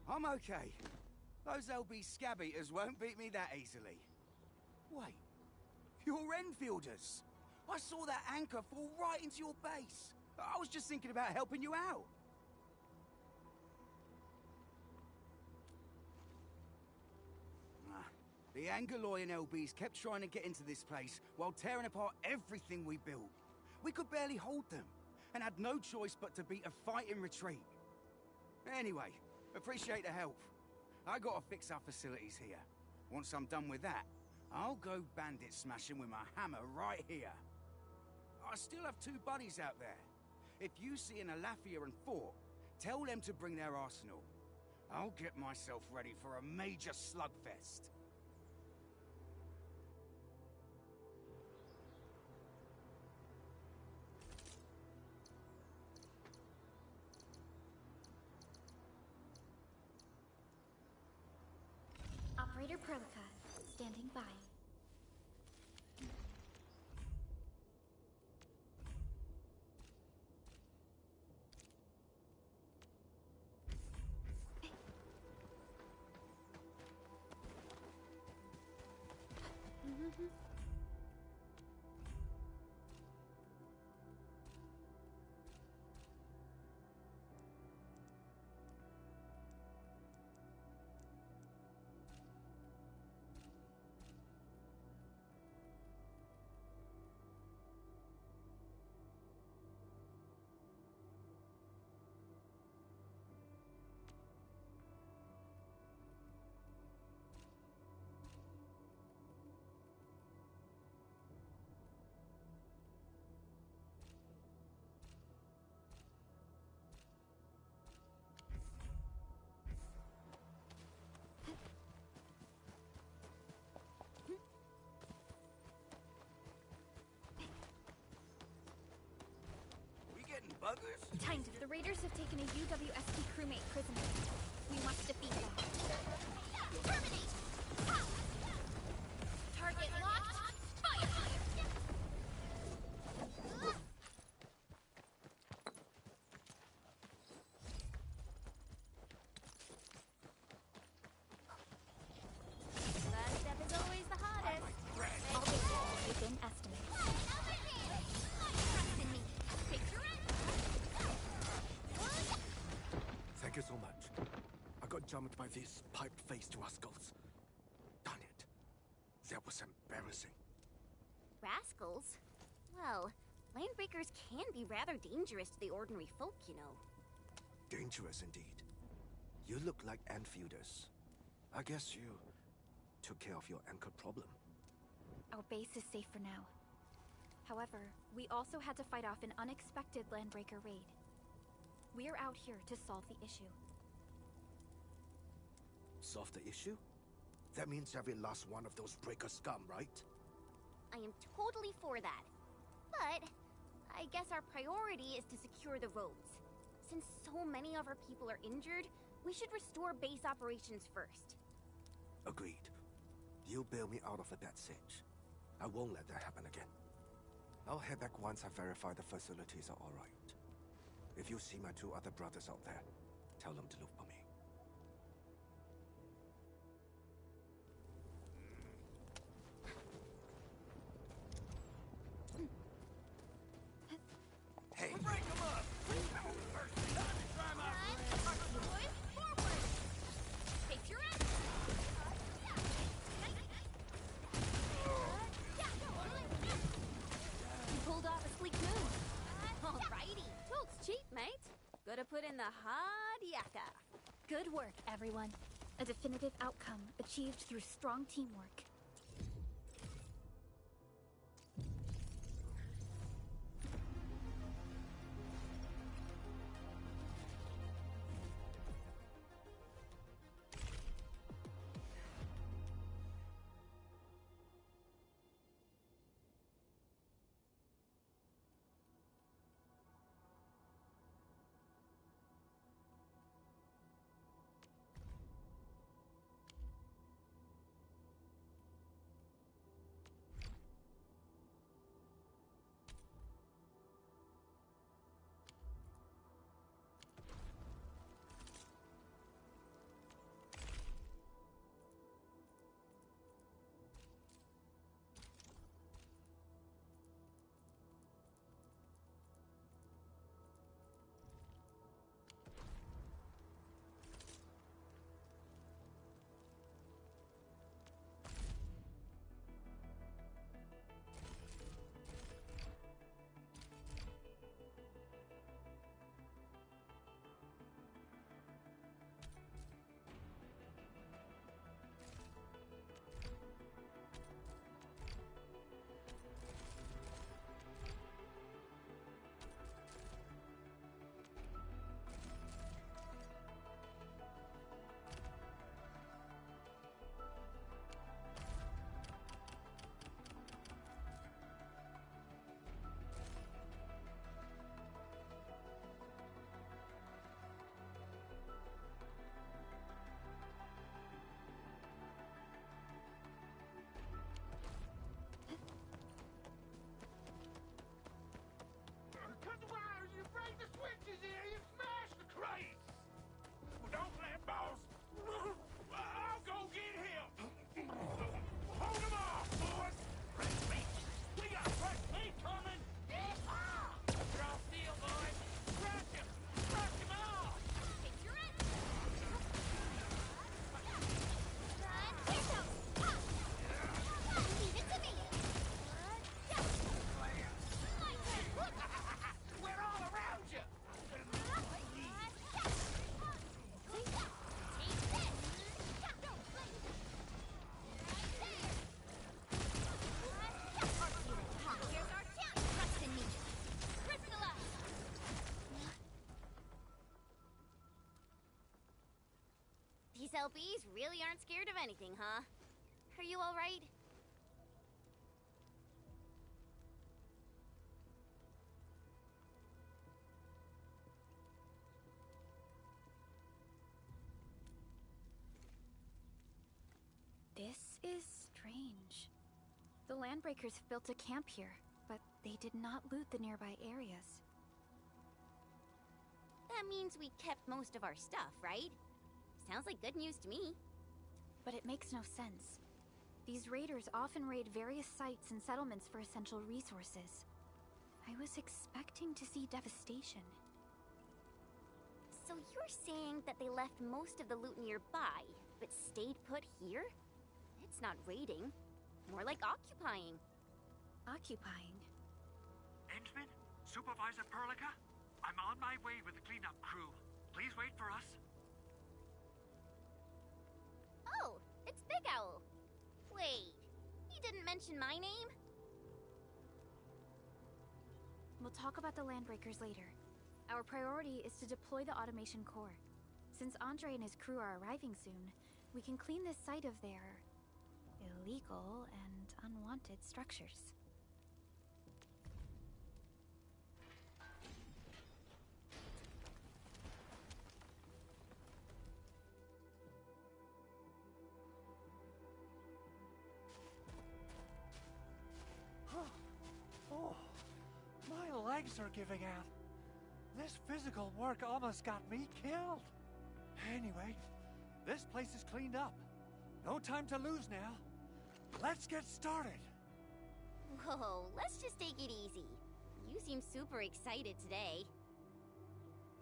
I'm okay. Those LB scab eaters won't beat me that easily. Wait, you're Enfielders. I saw that anchor fall right into your base. I was just thinking about helping you out. The Angaloyan LBs kept trying to get into this place while tearing apart everything we built. We could barely hold them, and had no choice but to beat a fighting retreat. Anyway, appreciate the help. I gotta fix our facilities here. Once I'm done with that, I'll go bandit smashing with my hammer right here. I still have 2 buddies out there. If you see an Alafia and Fort, tell them to bring their arsenal. I'll get myself ready for a major slugfest. Operator Perlica, standing by. Buggers? Timed it. The raiders have taken a UWST crewmate prisoner. We must defeat them. Terminate! Target locked! Fire! First step is always the hardest. All data within estimate. Trust in me. Picture it! Thank you so much. I got jumped by these piped-faced rascals. Darn it. That was embarrassing. Rascals? Well, landbreakers can be rather dangerous to the ordinary folk, you know. Dangerous indeed. You look like Enfielders. I guess you took care of your anchor problem. Our base is safe for now. However, we also had to fight off an unexpected landbreaker raid. We're out here to solve the issue. Solve the issue? That means every last one of those breaker scum, right? I am totally for that. But I guess our priority is to secure the roads. Since so many of our people are injured, we should restore base operations first. Agreed. You bail me out of a bad sitch. I won't let that happen again. I'll head back once I verify the facilities are alright. If you see my 2 other brothers out there, tell them to look for me. Gotta put in the hard yakka. Good work, everyone. A definitive outcome achieved through strong teamwork. Cut the wires, you break the switches here, you smash the crates! Well, don't let boss. I'll go get him! Hold him off, boys! Fresh meat! We got fresh meat coming! Draw steel, boys! Crush him! Crush him off! Picture it! Leave it to me! We're all around you! Here's our chance! Trust in me! Crystallize! These LBs really aren't scared of anything, huh? Are you alright? This is strange. The Landbreakers built a camp here, but they did not loot the nearby areas. That means we kept most of our stuff, right? Sounds like good news to me. But it makes no sense. These raiders often raid various sites and settlements for essential resources. I was expecting to see devastation. So you're saying that they left most of the loot nearby, but stayed put here? It's not raiding. More like occupying. Occupying? Endman? Supervisor Perlica? I'm on my way with the cleanup crew. Please wait for us. Oh, it's Big Owl. Wait, he didn't mention my name? We'll talk about the Landbreakers later. Our priority is to deploy the automation core. Since Andre and his crew are arriving soon, we can clean this site of their illegal and unwanted structures. Oh, my legs are giving out. This physical work almost got me killed. Anyway, this place is cleaned up. No time to lose now. Let's get started. Whoa, let's just take it easy. You seem super excited today.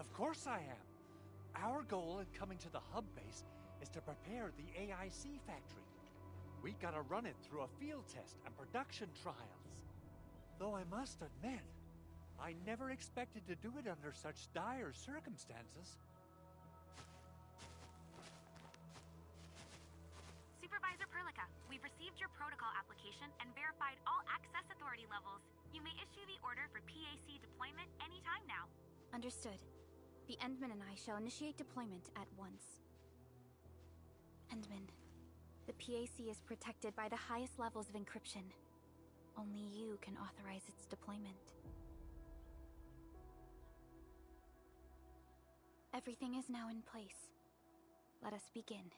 Of course I am. Our goal in coming to the hub base is to prepare the AIC factory. We gotta run it through a field test and production trials. Though I must admit, I never expected to do it under such dire circumstances. Supervisor Perlica, we've received your protocol application and verified all access authority levels. You may issue the order for PAC deployment anytime now. Understood. The Endman and I shall initiate deployment at once. Endman, the PAC is protected by the highest levels of encryption. Only you can authorize its deployment. Everything is now in place. Let us begin.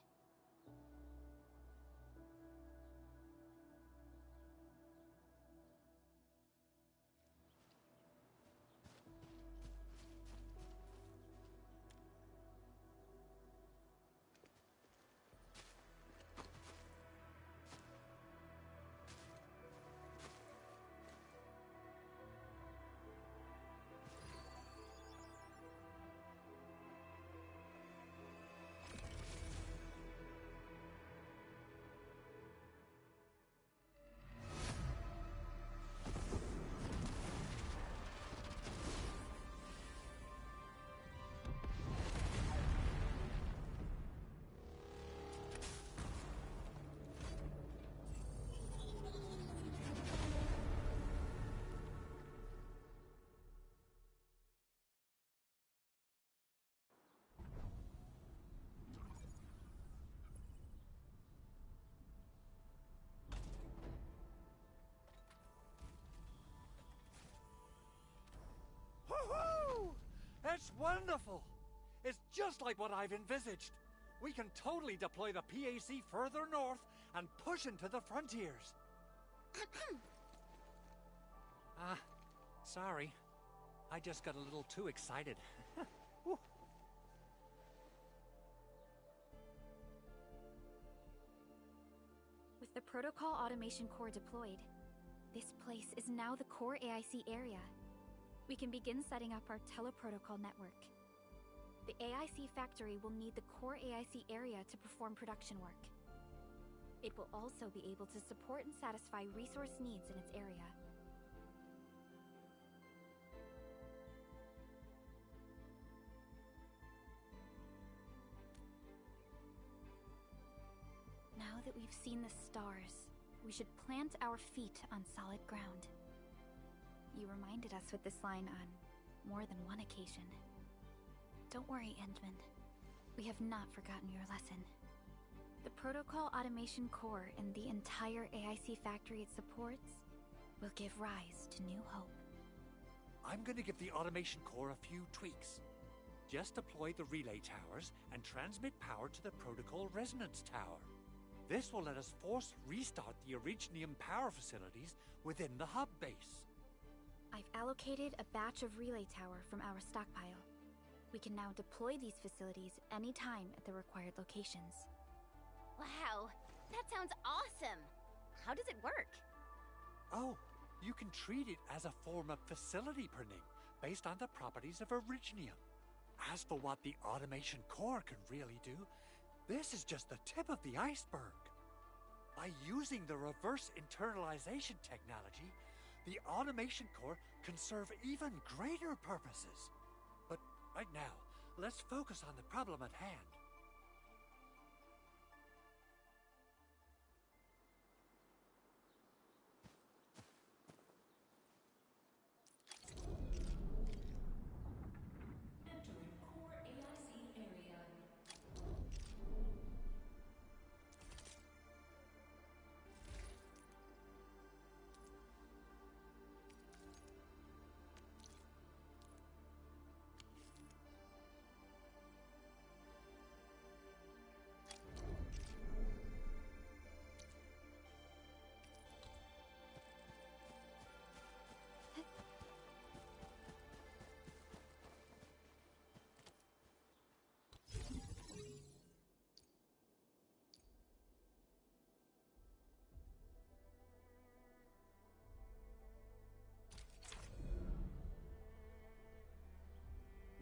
Woohoo! That's wonderful! It's just like what I've envisaged. We can totally deploy the PAC further north and push into the frontiers. Sorry. I just got a little too excited. With the Protocol Automation Core deployed, this place is now the core AIC area. We can begin setting up our teleprotocol network. The AIC factory will need the core AIC area to perform production work. It will also be able to support and satisfy resource needs in its area. Now that we've seen the stars, we should plant our feet on solid ground. You reminded us with this line on more than one occasion. Don't worry, Endman. We have not forgotten your lesson. The Protocol Automation Core and the entire AIC factory it supports will give rise to new hope. I'm gonna give the Automation Core a few tweaks. Just deploy the relay towers and transmit power to the Protocol Resonance Tower. This will let us force restart the Originium power facilities within the hub base. I've allocated a batch of relay tower from our stockpile. We can now deploy these facilities anytime at the required locations. Wow, that sounds awesome! How does it work? Oh, you can treat it as a form of facility printing based on the properties of Originium. As for what the Automation Core can really do, this is just the tip of the iceberg. By using the reverse internalization technology, the Automation Core can serve even greater purposes. But right now, let's focus on the problem at hand.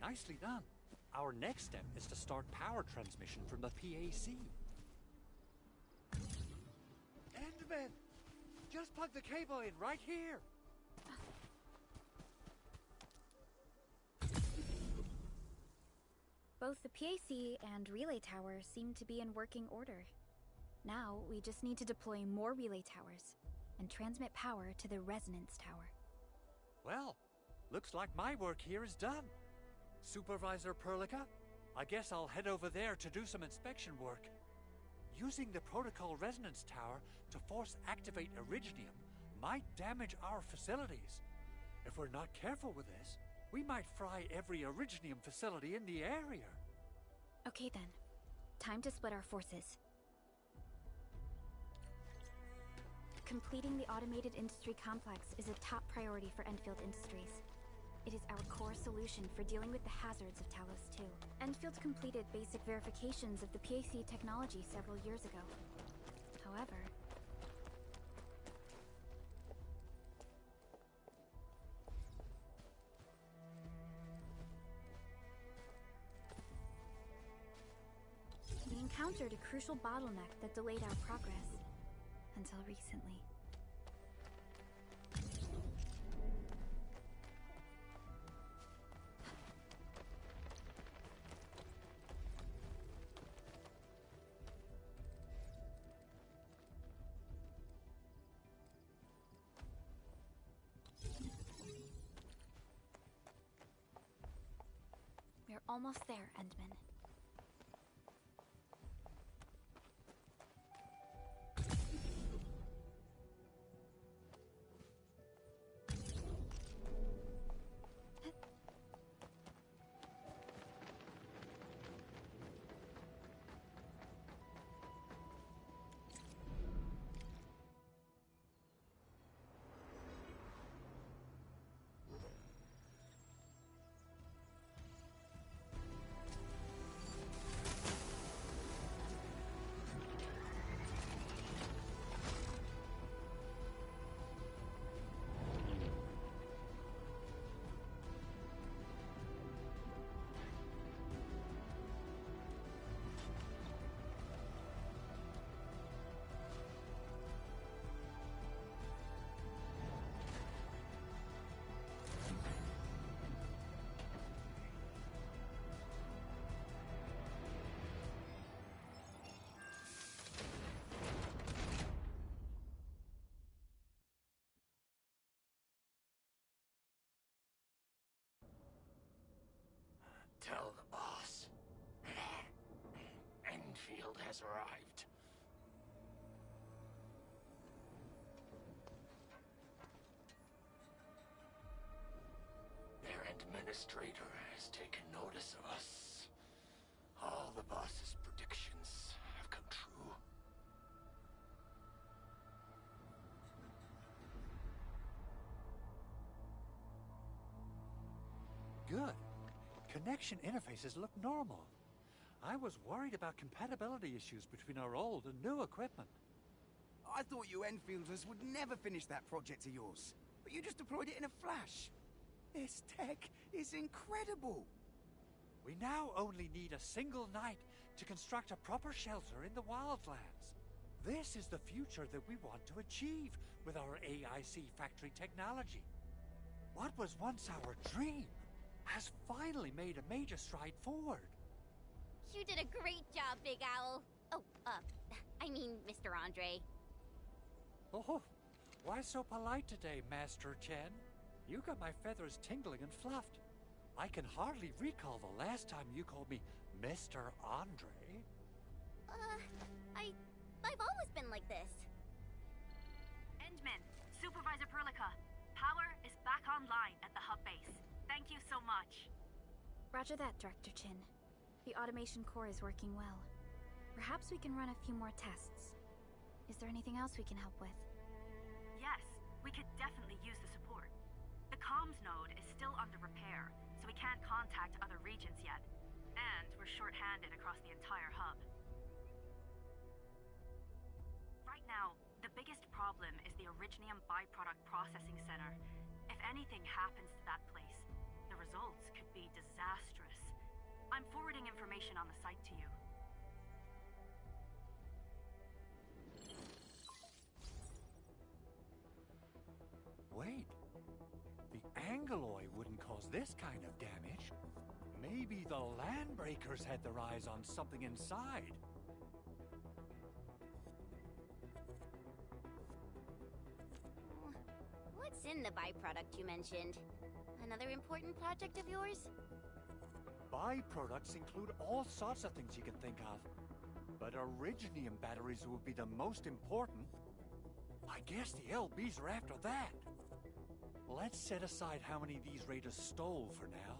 Nicely done. Our next step is to start power transmission from the PAC. Endman! Just plug the cable in right here! Both the PAC and relay tower seem to be in working order. Now, we just need to deploy more relay towers and transmit power to the resonance tower. Well, looks like my work here is done. Supervisor Perlica, I guess I'll head over there to do some inspection work. Using the protocol resonance tower to force activate Originium might damage our facilities. If we're not careful with this, we might fry every Originium facility in the area. Okay then. Time to split our forces. Completing the automated industry complex is a top priority for Endfield Industries. It is our core solution for dealing with the hazards of Talos 2. Endfield completed basic verifications of the PAC technology several years ago. However, we encountered a crucial bottleneck that delayed our progress. Until recently. We're almost there, Endman. Tell the boss. Endfield has arrived. Their administrator has taken notice of us. All the boss's predictions have come true. Good. Connection interfaces look normal. I was worried about compatibility issues between our old and new equipment. I thought you Enfielders would never finish that project of yours, but you just deployed it in a flash. This tech is incredible. We now only need a single night to construct a proper shelter in the wildlands. This is the future that we want to achieve with our AIC factory technology. What was once our dream has finally made a major stride forward. You did a great job, Big Owl. Oh, I mean, Mr. Andre. Oh, why so polite today, Master Chen? You got my feathers tingling and fluffed. I can hardly recall the last time you called me Mr. Andre. I've always been like this. Endman, Supervisor Perlica, power is back online at the hub base. Thank you so much. Roger that, Director Chin. The automation core is working well. Perhaps we can run a few more tests. Is there anything else we can help with? Yes, we could definitely use the support. The comms node is still under repair, so we can't contact other regions yet. And we're short-handed across the entire hub. Right now, the biggest problem is the Originium byproduct processing center. If anything happens to that place, the results could be disastrous. I'm forwarding information on the site to you. Wait. The Angeloy wouldn't cause this kind of damage. Maybe the Landbreakers had their eyes on something inside. What's in the byproduct you mentioned? Another important project of yours? Byproducts include all sorts of things you can think of. But Originium batteries would be the most important. I guess the LBs are after that. Let's set aside how many these raiders stole for now.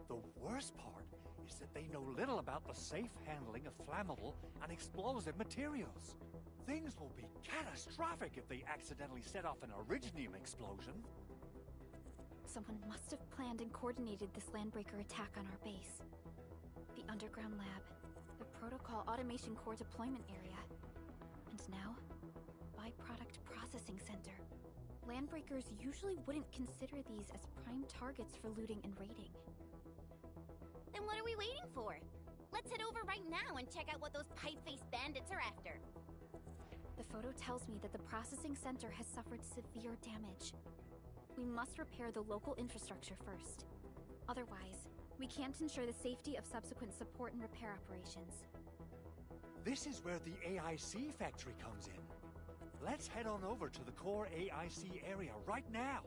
The worst part is that they know little about the safe handling of flammable and explosive materials. Things will be catastrophic if they accidentally set off an Originium explosion. Someone must have planned and coordinated this Landbreaker attack on our base. The underground lab, the Protocol Automation Core deployment area, and now, Byproduct Processing Center. Landbreakers usually wouldn't consider these as prime targets for looting and raiding. Then what are we waiting for? Let's head over right now and check out what those pipe-faced bandits are after. The photo tells me that the processing center has suffered severe damage. We must repair the local infrastructure first. Otherwise, we can't ensure the safety of subsequent support and repair operations. This is where the AIC factory comes in. Let's head on over to the core AIC area right now.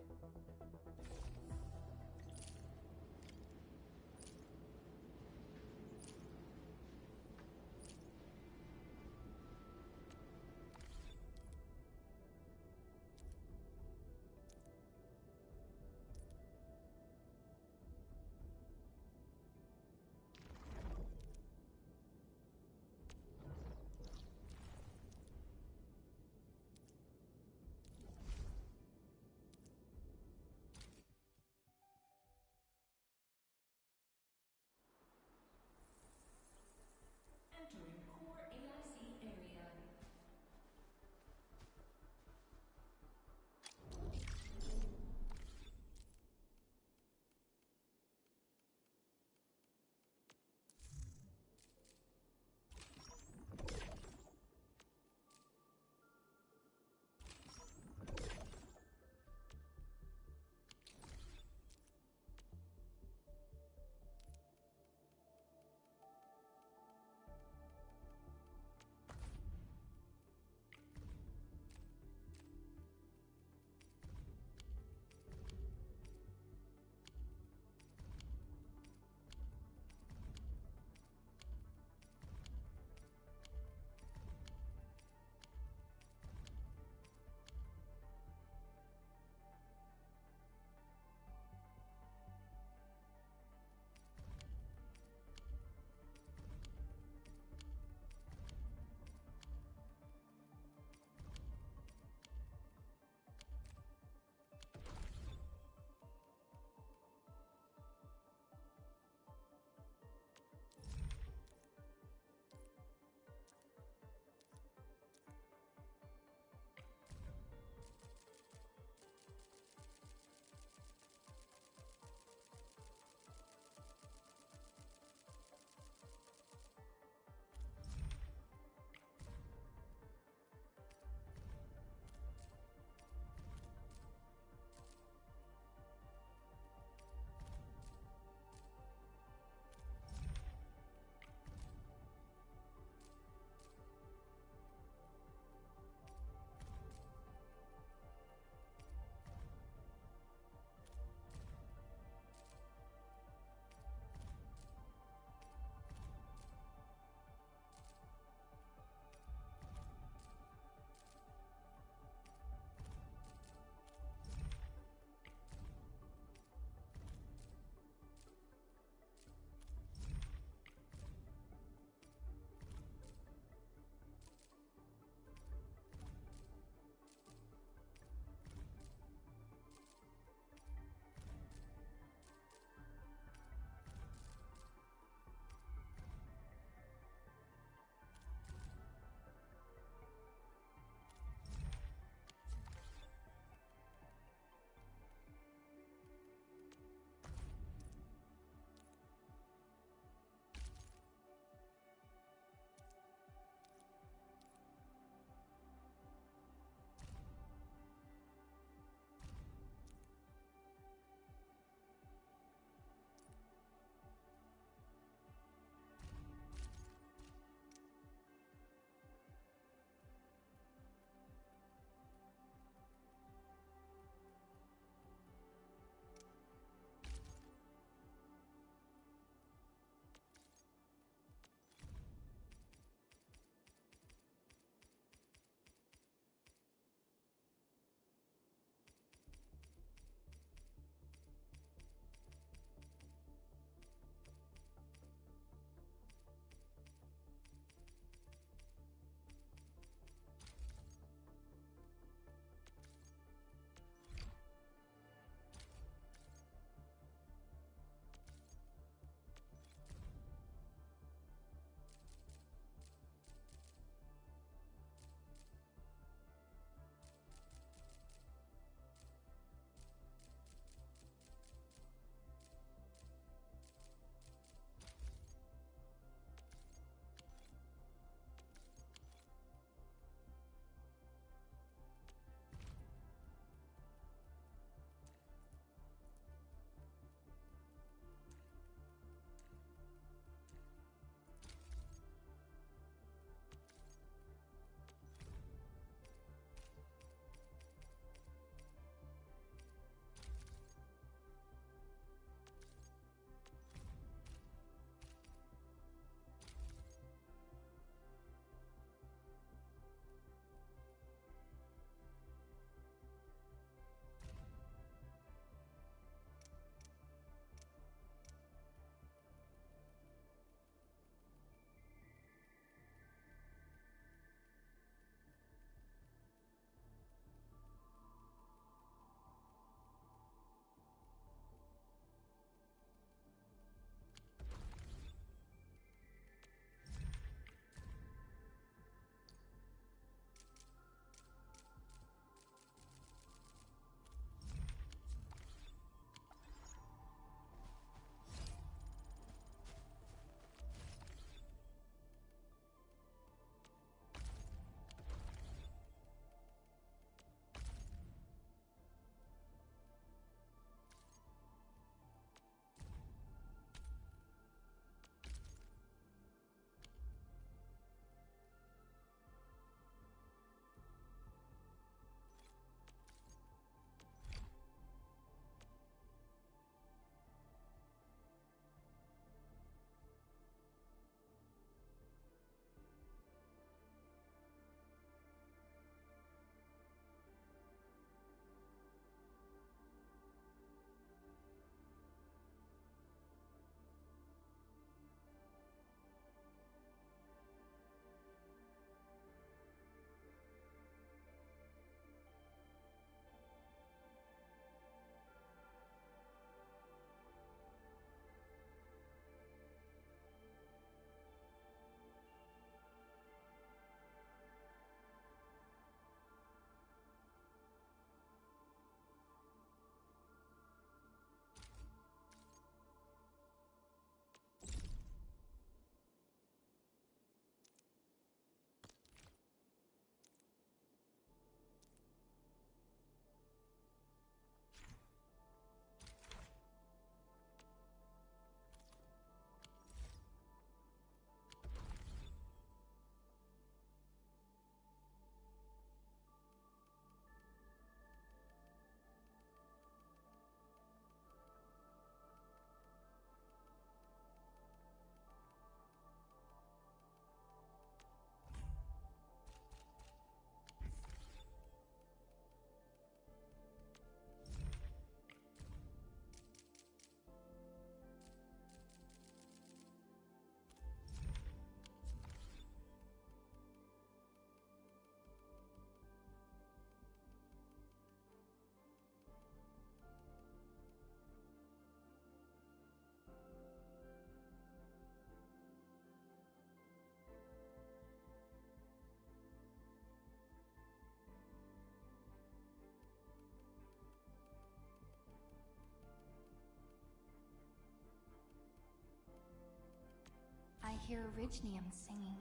hear Orignium singing.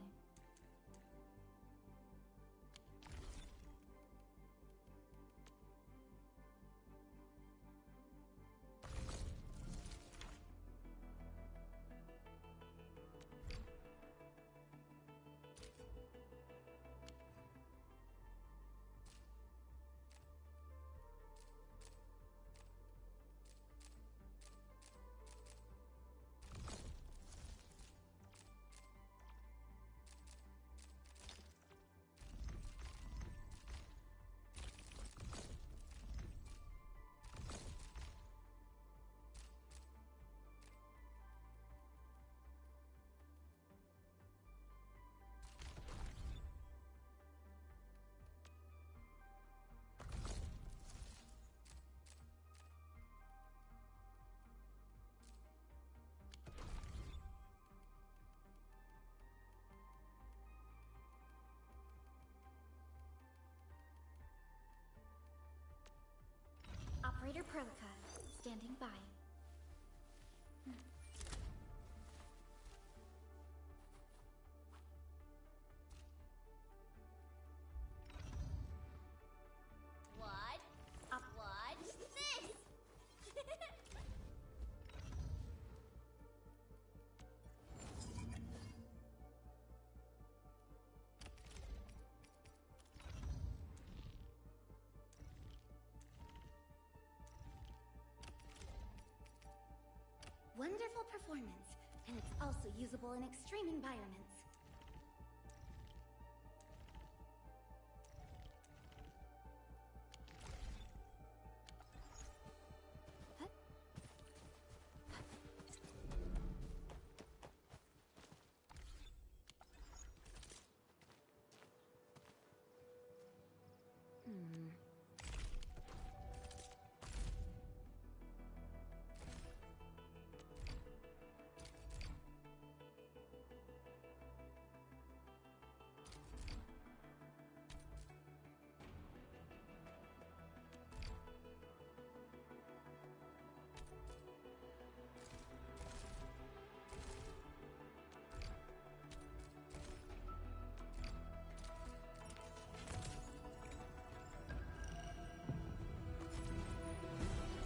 Operator Perlica, standing by. What? What's this? Wonderful performance, and it's also usable in extreme environments.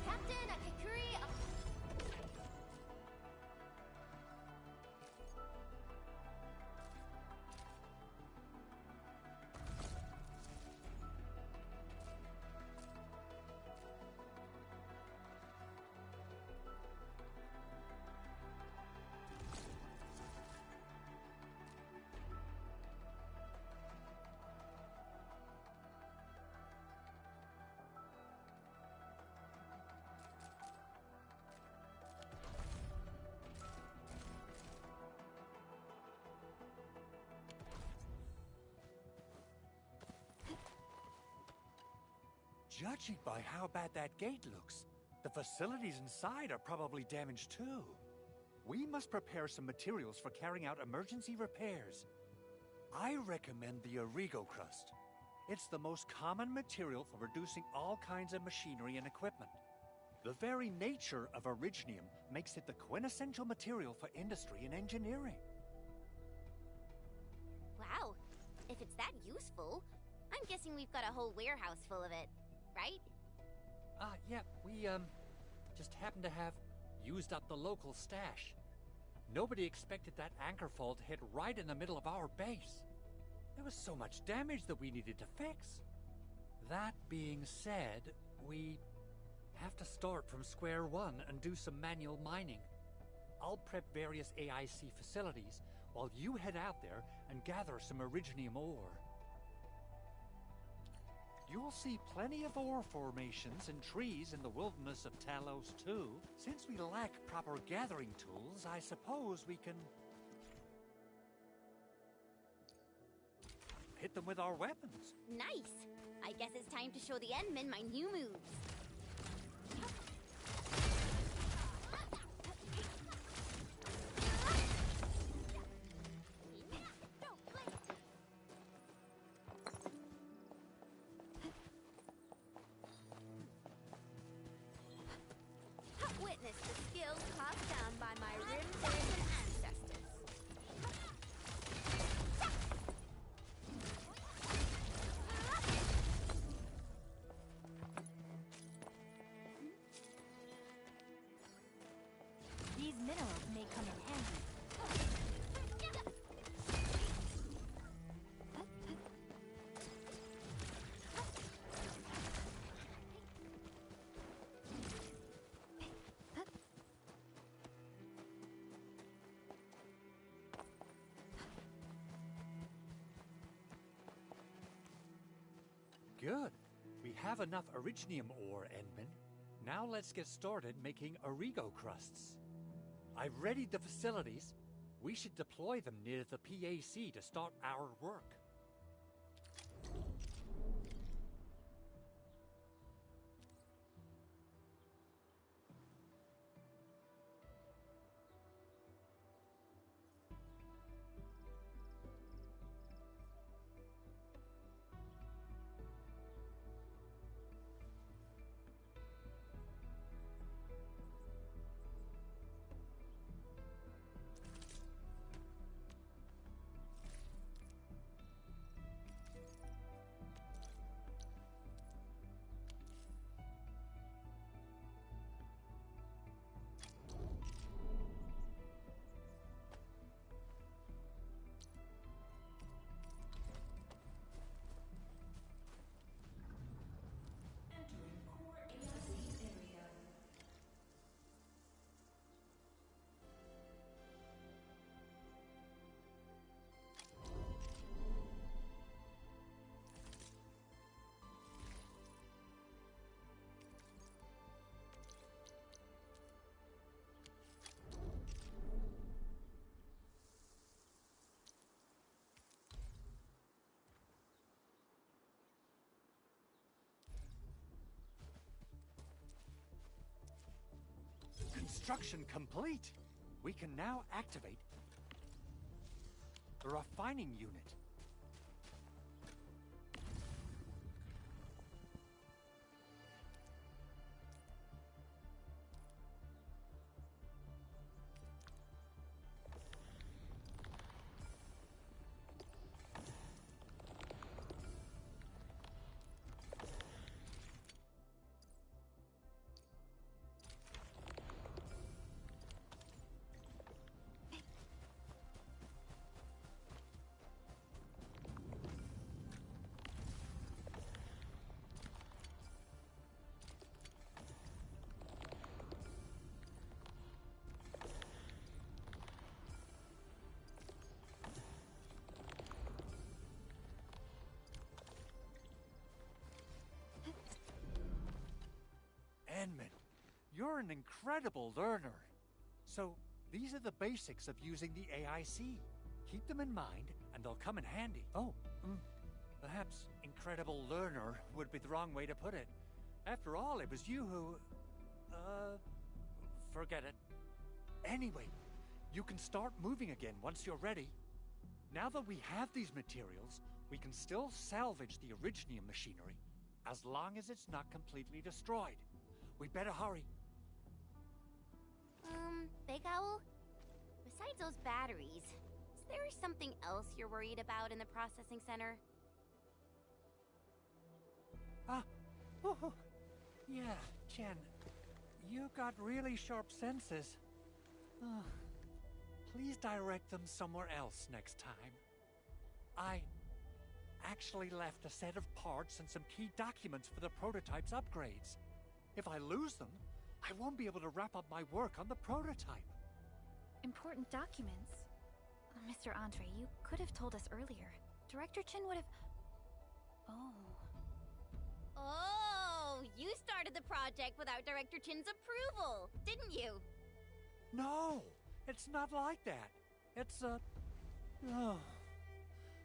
Captain Akikuri. Judging by how bad that gate looks, the facilities inside are probably damaged too. We must prepare some materials for carrying out emergency repairs. I recommend the Origo crust. It's the most common material for producing all kinds of machinery and equipment. The very nature of Orignium makes it the quintessential material for industry and engineering. Wow, if it's that useful, I'm guessing we've got a whole warehouse full of it, right? Yeah, we, just happen to have used up the local stash. Nobody expected that anchor fall to hit right in the middle of our base. There was so much damage that we needed to fix. That being said, we have to start from square one and do some manual mining. I'll prep various AIC facilities while you head out there and gather some Orignium ore. You'll see plenty of ore formations and trees in the wilderness of Talos too. Since we lack proper gathering tools, I suppose we can hit them with our weapons. Nice! I guess it's time to show the Endmen my new moves. Witness the skills passed down by my rim-facing ancestors. Good. We have enough Originium ore, Endman. Now let's get started making Origo crusts. I've readied the facilities. We should deploy them near the PAC to start our work. Construction complete! We can now activate the refining unit. Endman, you're an incredible learner. So, these are the basics of using the AIC. Keep them in mind, and they'll come in handy. Oh, perhaps incredible learner would be the wrong way to put it. After all, it was you who... forget it. Anyway, you can start moving again once you're ready. Now that we have these materials, we can still salvage the Originium machinery, as long as it's not completely destroyed. We'd better hurry. Big Owl? Besides those batteries, is there something else you're worried about in the processing center? Yeah, Jen. You got really sharp senses. Please direct them somewhere else next time. I actually left a set of parts and some key documents for the prototype's upgrades. If I lose them, I won't be able to wrap up my work on the prototype. Important documents? Mr. Andre, you could have told us earlier. Director Chin would have... Oh, you started the project without Director Chin's approval, didn't you? No, it's not like that. It's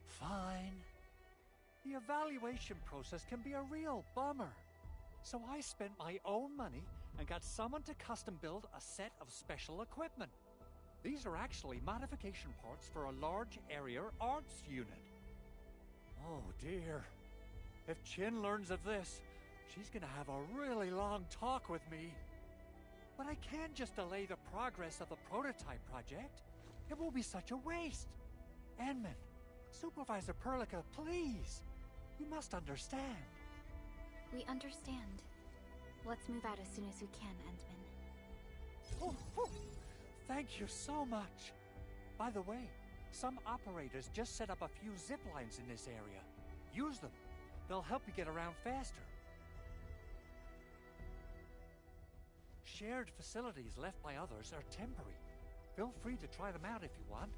fine. The evaluation process can be a real bummer. So I spent my own money and got someone to custom build a set of special equipment. These are actually modification parts for a large area arts unit. Oh dear. If Chin learns of this, she's gonna have a really long talk with me. But I can't just delay the progress of the prototype project. It will be such a waste. Endman, Supervisor Perlica, please. You must understand. We understand. Let's move out as soon as we can, Endman. Thank you so much. By the way, some operators just set up a few zip lines in this area. Use them. They'll help you get around faster. Shared facilities left by others are temporary. Feel free to try them out if you want.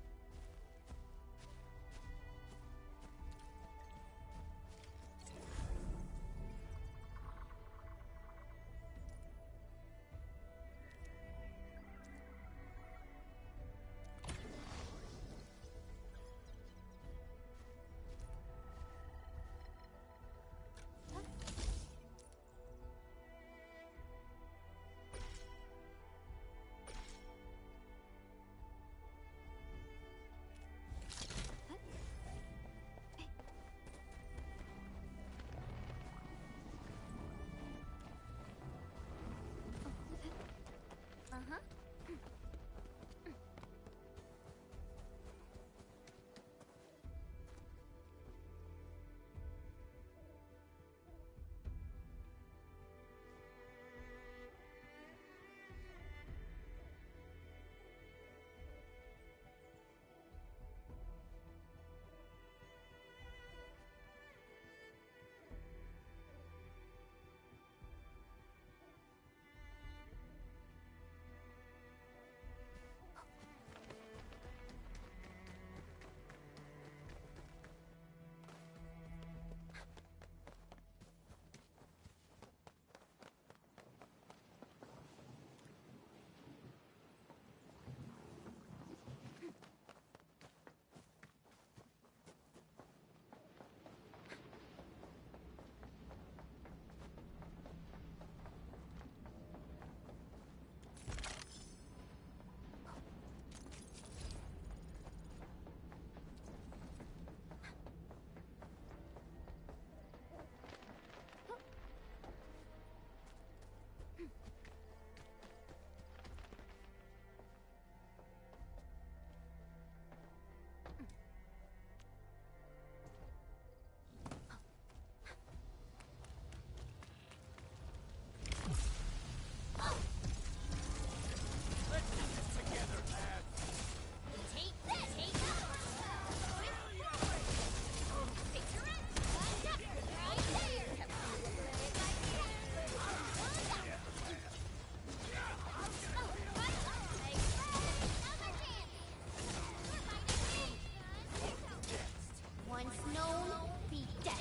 Once known, be dead.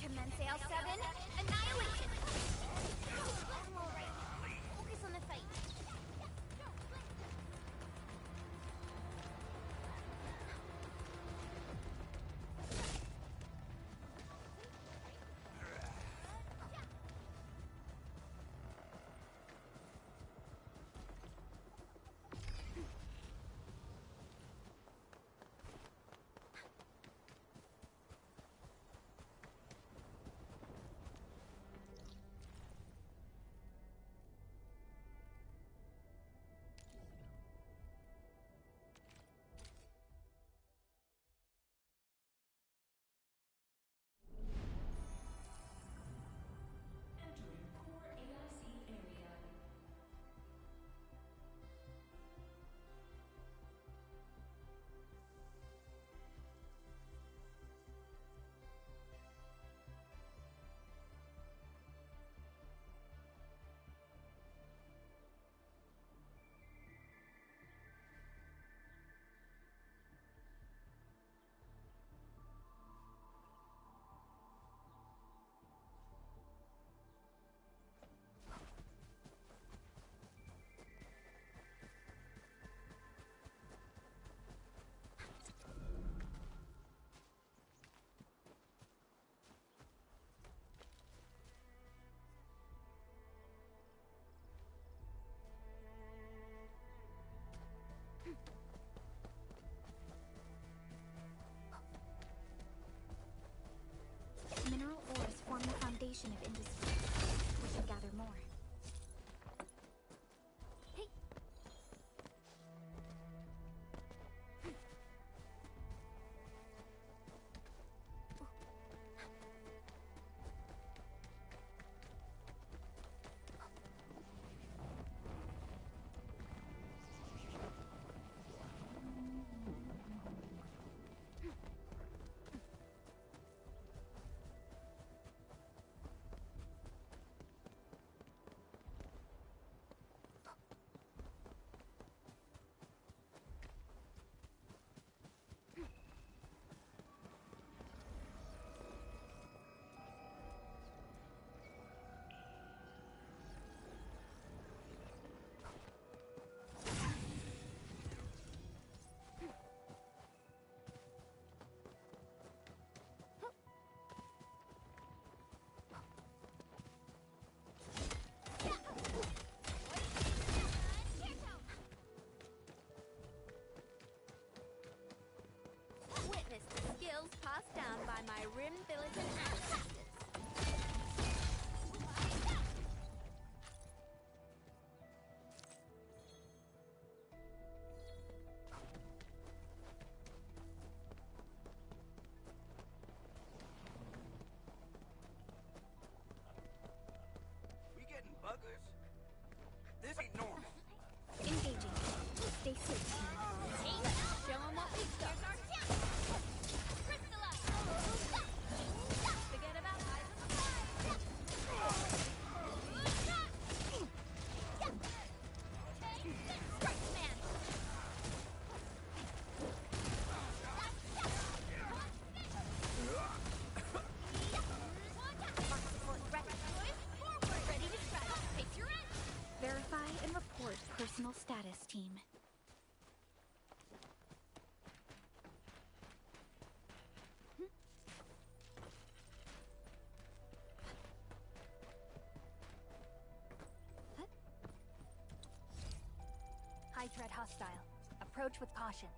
Commence L7, annihilation. I'm alright. Focus on the fight. Mineral ores form the foundation of industry. We should gather more. Passed down by my Rim-Bilitan ancestors. We getting buggers? This ain't normal. Engaging. Stay safe. Show 'em what we've got. Here's our chance. Forget about eyes on the prize. Strike man. Forward, ready to strike. Take your end. Verify and report personal status, team. High threat hostile. Approach with caution.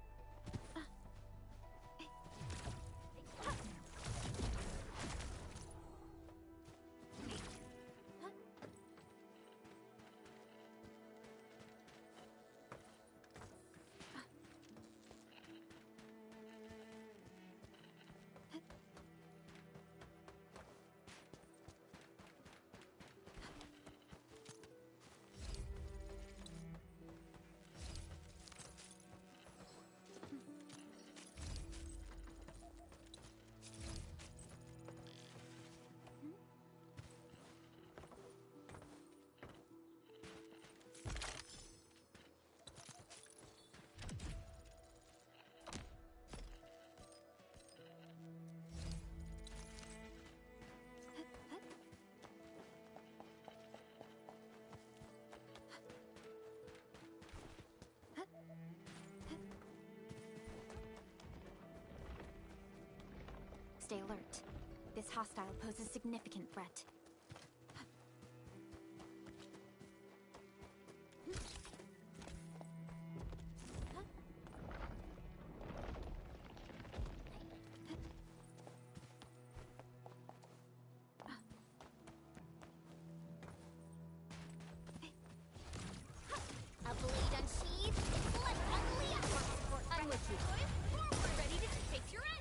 stay alert. This hostile poses significant threat. A blade unsheathed, let's unleash! I'm with you. Forward, ready to take your end!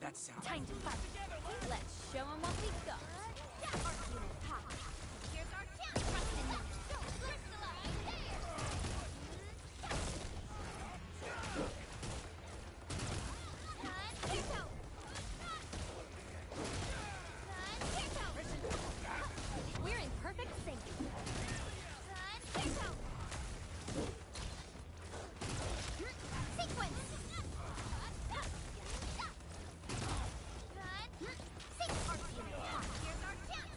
That sound. Time to fight. Let's show them what we got. Arc unit hot. Here's our chance. Trust in them. Crystallize there. We're in perfect sync. Sequence. Here's our chance.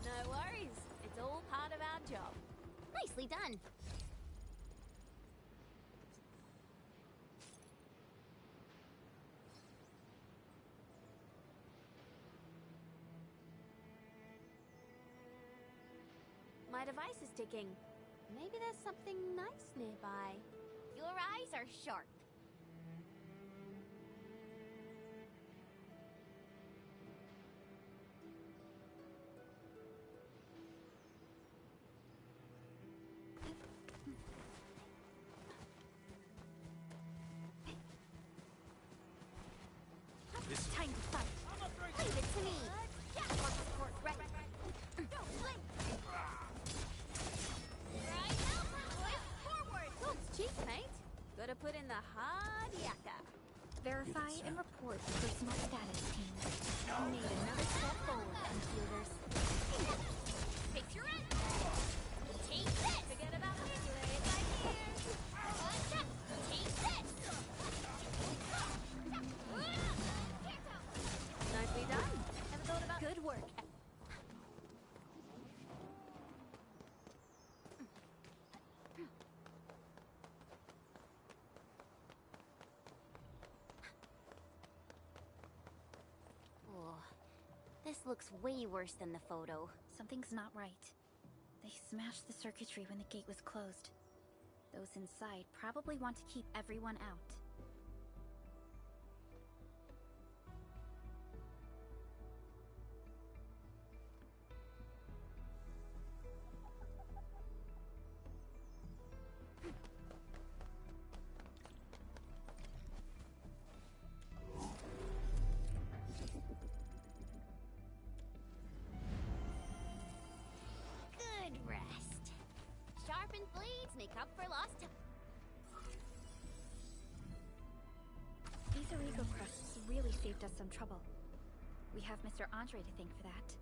No worries. It's all part of our job. Nicely done. My device is ticking. Maybe there's something nice nearby. Your eyes are sharp. This is Time to fight. Leave it to me. Arc support ready. Right now, boys. Forward. Looks cheap, mate. Gotta put in the hard yakka. Verify and report personal status team. Need another step forward, Endfielders. Picture it. Take this. Forget about me. Play it by ear. Take this. Nicely done. Ever thought about good work? Oh, this looks way worse than the photo. Something's not right. They smashed the circuitry when the gate was closed. Those inside probably want to keep everyone out. Good rest. Sharpened blades make up for lost time. These Origo crusts really saved us some trouble. We have Mr. Andre to thank for that.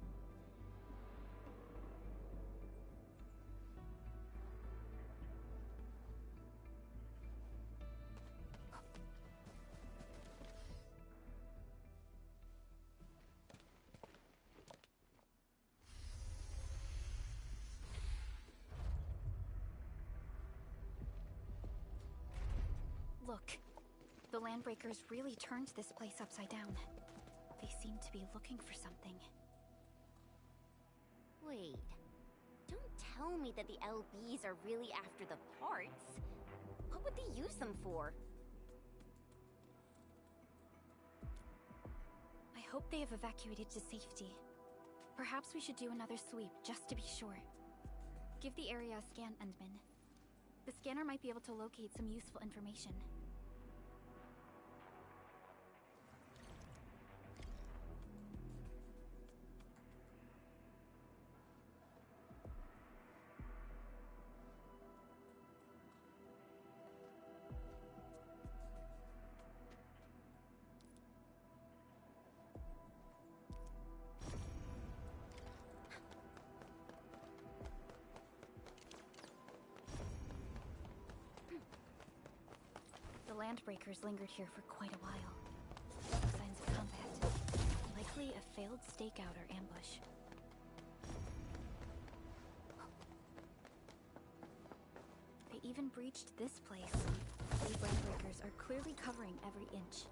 Look, the Landbreakers really turned this place upside down. They seem to be looking for something. Wait. Don't tell me that the LBs are really after the parts. What would they use them for? I hope they have evacuated to safety. Perhaps we should do another sweep, just to be sure. Give the area a scan, Endman. The scanner might be able to locate some useful information. The Landbreakers lingered here for quite a while. No signs of combat. Likely a failed stakeout or ambush. They even breached this place. These Landbreakers are clearly covering every inch.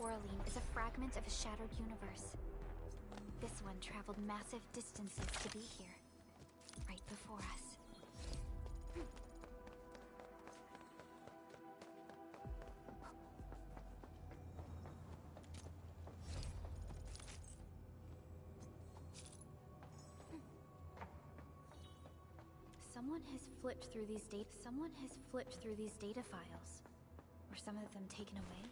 Coraline is a fragment of a shattered universe. This one traveled massive distances to be here, right before us. Someone has flipped through these data files. Were some of them taken away?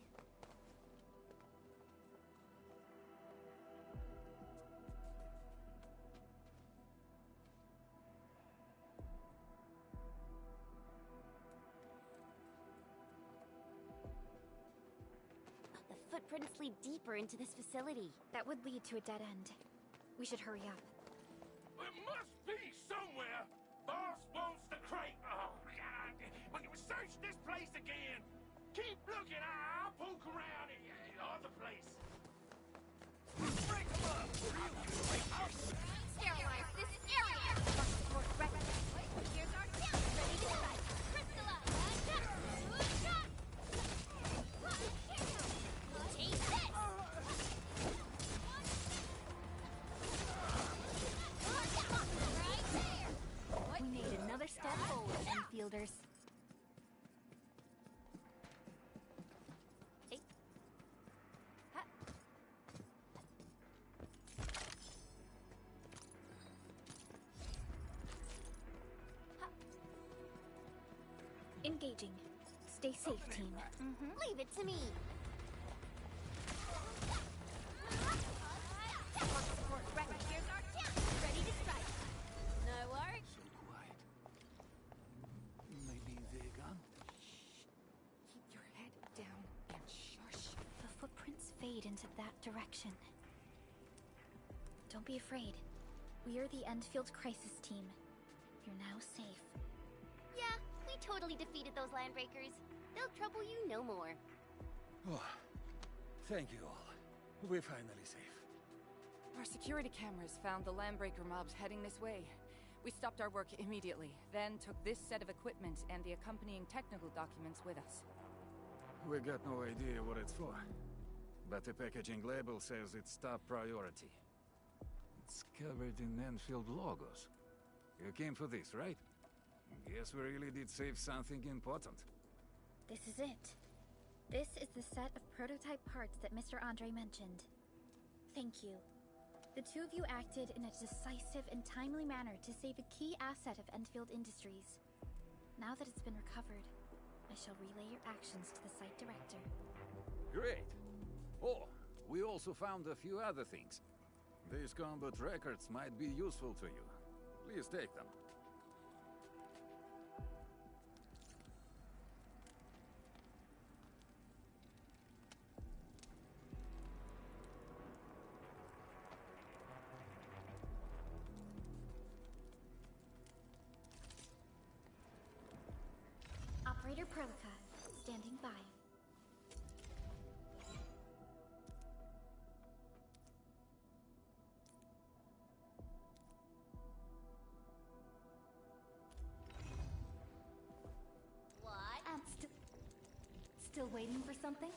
The footprints lead deeper into this facility. That would lead to a dead end. We should hurry up. It must be somewhere! Boss wants the crate! Oh, God! When you search this place again! Keep looking! I'll poke around in other place. Break them up! Sterilize this area! Here's our down! Ready to strike! Crystallize! Take this! We made another step forward, Enfielders. Engaging. Stay safe, team. Leave it to me. Here's our chance. Ready to strike. No worries. So quiet. Maybe they're gone? Keep your head down and shush. The footprints fade into that direction. Don't be afraid. We are the Endfield crisis team. You're now safe. Yeah, we totally defeated those landbreakers. They'll trouble you no more. Oh, thank you all. We're finally safe. Our security cameras found the landbreaker mobs heading this way. We stopped our work immediately, then took this set of equipment and the accompanying technical documents with us. We got no idea what it's for, but the packaging label says it's top priority. It's covered in Endfield logos. You came for this, right? Guess we really did save something important. This is it. This is the set of prototype parts that Mr. Andre mentioned. Thank you. The two of you acted in a decisive and timely manner to save a key asset of Endfield Industries. Now that it's been recovered, I shall relay your actions to the site director. Great. Oh, we also found a few other things. These combat records might be useful to you. Please take them. Operator Prolica, standing by. What? Still waiting for something?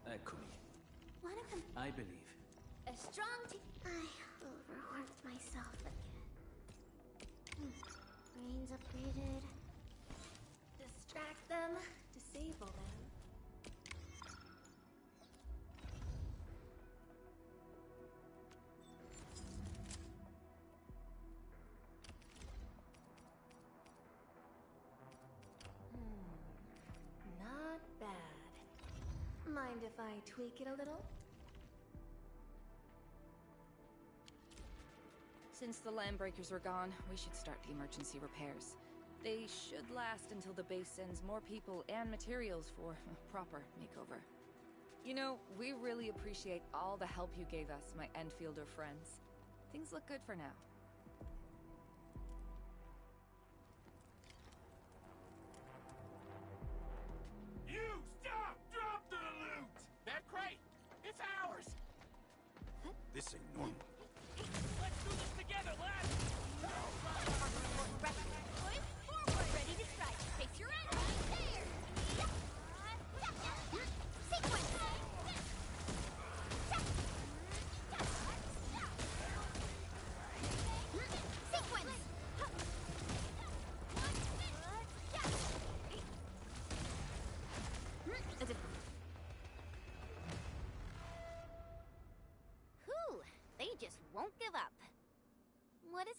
Akumi, One of them. I believe. A strong I overworked myself again. Brains upgraded. Distract them. Disable them. Not bad. Mind if I tweak it a little? Since the landbreakers are gone, we should start the emergency repairs. They should last until the base sends more people and materials for a proper makeover. You know, we really appreciate all the help you gave us, my Endfielder friends. Things look good for now. You stop! Drop the loot! That crate! It's ours! This ain't normal. Let's do this together, lad!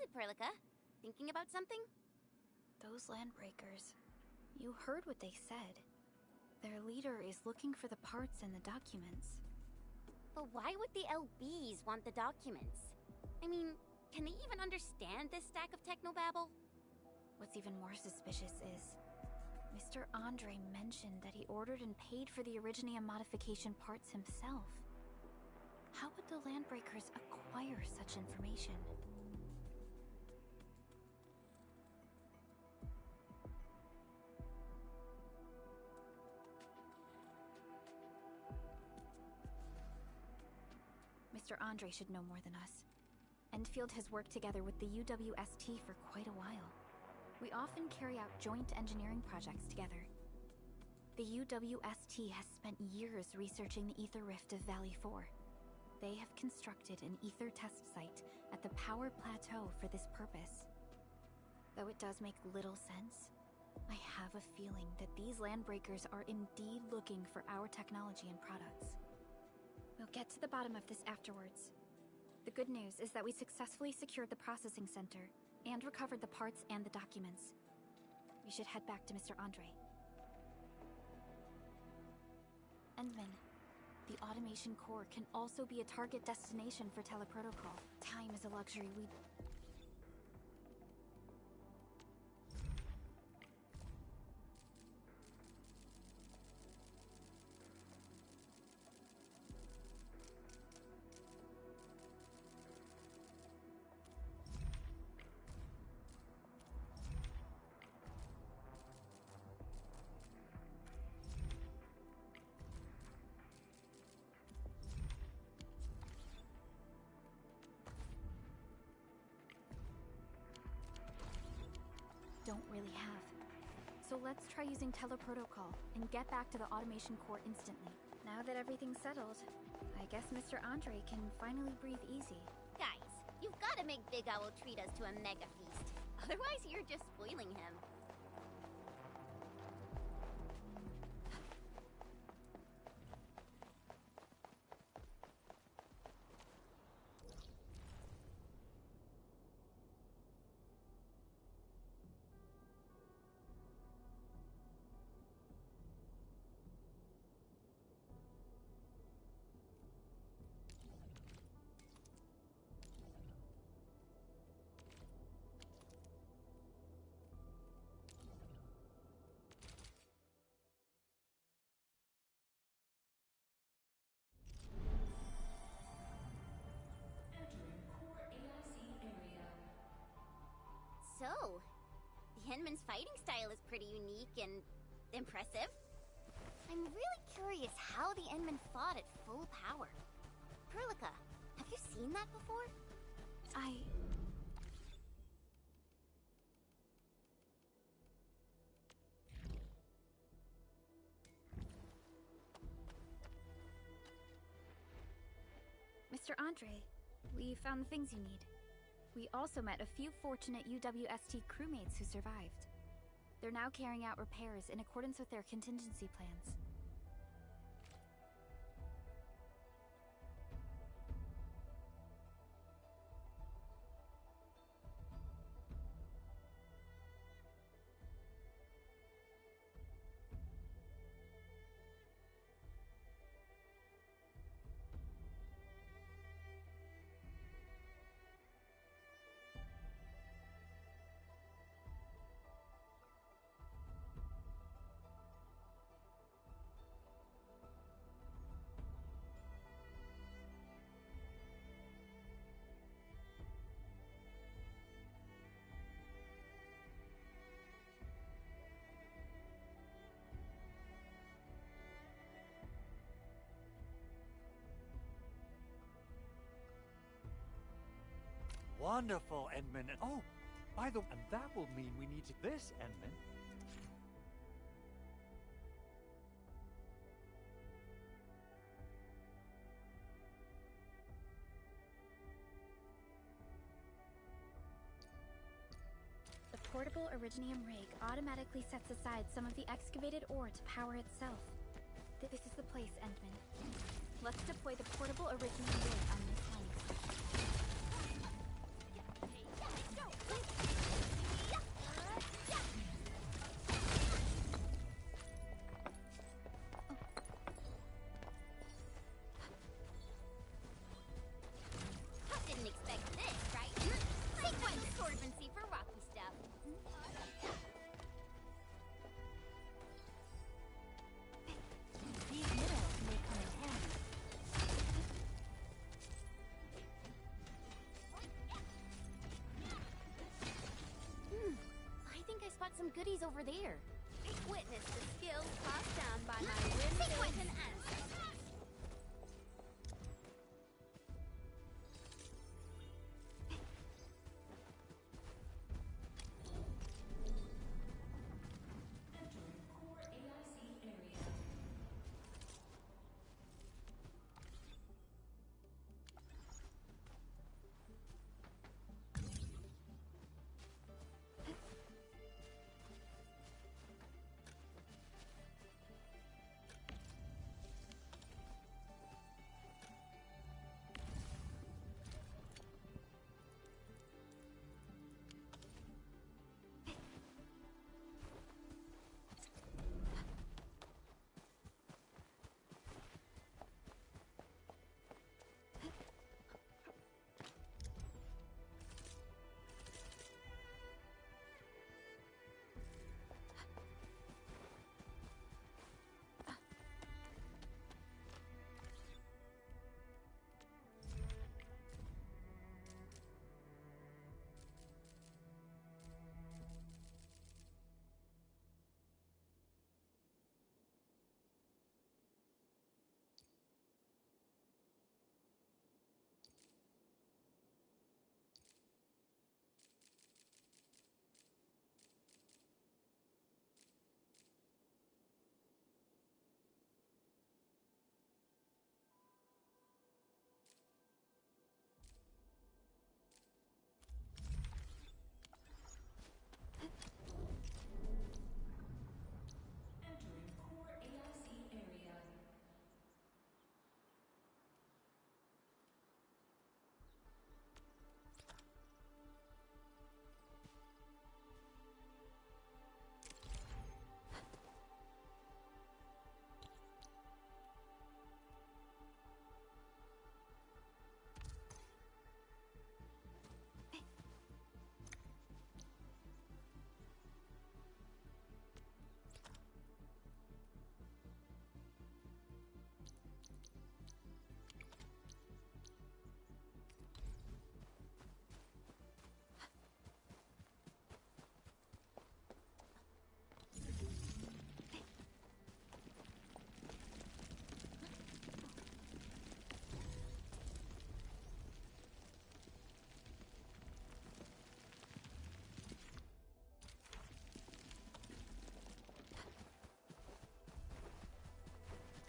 is it, Perlica? Thinking about something? Those landbreakers. You heard what they said. Their leader is looking for the parts and the documents. But why would the LBs want the documents? I mean, can they even understand this stack of technobabble? What's even more suspicious is Mr. Andre mentioned that he ordered and paid for the Originium modification parts himself. How would the landbreakers acquire such information? Mr. Andre should know more than us. Endfield has worked together with the UWST for quite a while. We often carry out joint engineering projects together. The UWST has spent years researching the ether rift of Valley 4. They have constructed an ether test site at the Power Plateau for this purpose. Though it does make little sense, I have a feeling that these landbreakers are indeed looking for our technology and products. We'll get to the bottom of this afterwards. The good news is that we successfully secured the processing center and recovered the parts and the documents. We should head back to Mr. Andre. Endman, the automation core can also be a target destination for teleprotocol. Time is a luxury we... don't really have. So let's try using teleprotocol and get back to the automation core instantly. Now that everything's settled, I guess Mr. Andre can finally breathe easy. Guys, you've gotta make Big Owl treat us to a mega feast. Otherwise, you're just spoiling him. So, the Endman's fighting style is pretty unique and impressive. I'm really curious how the Endman fought at full power. Perlica, have you seen that before? Mr. Andre, we found the things you need. We also met a few fortunate UWST crewmates who survived. They're now carrying out repairs in accordance with their contingency plans. Wonderful, Endman. Oh, by the way, and that will mean we need to this, Endman. The portable Originium rig automatically sets aside some of the excavated ore to power itself. This is the place, Endman. Let's deploy the portable Originium rig on this line. goodies over there. Witness the skill passed down by my wind-built ancestors.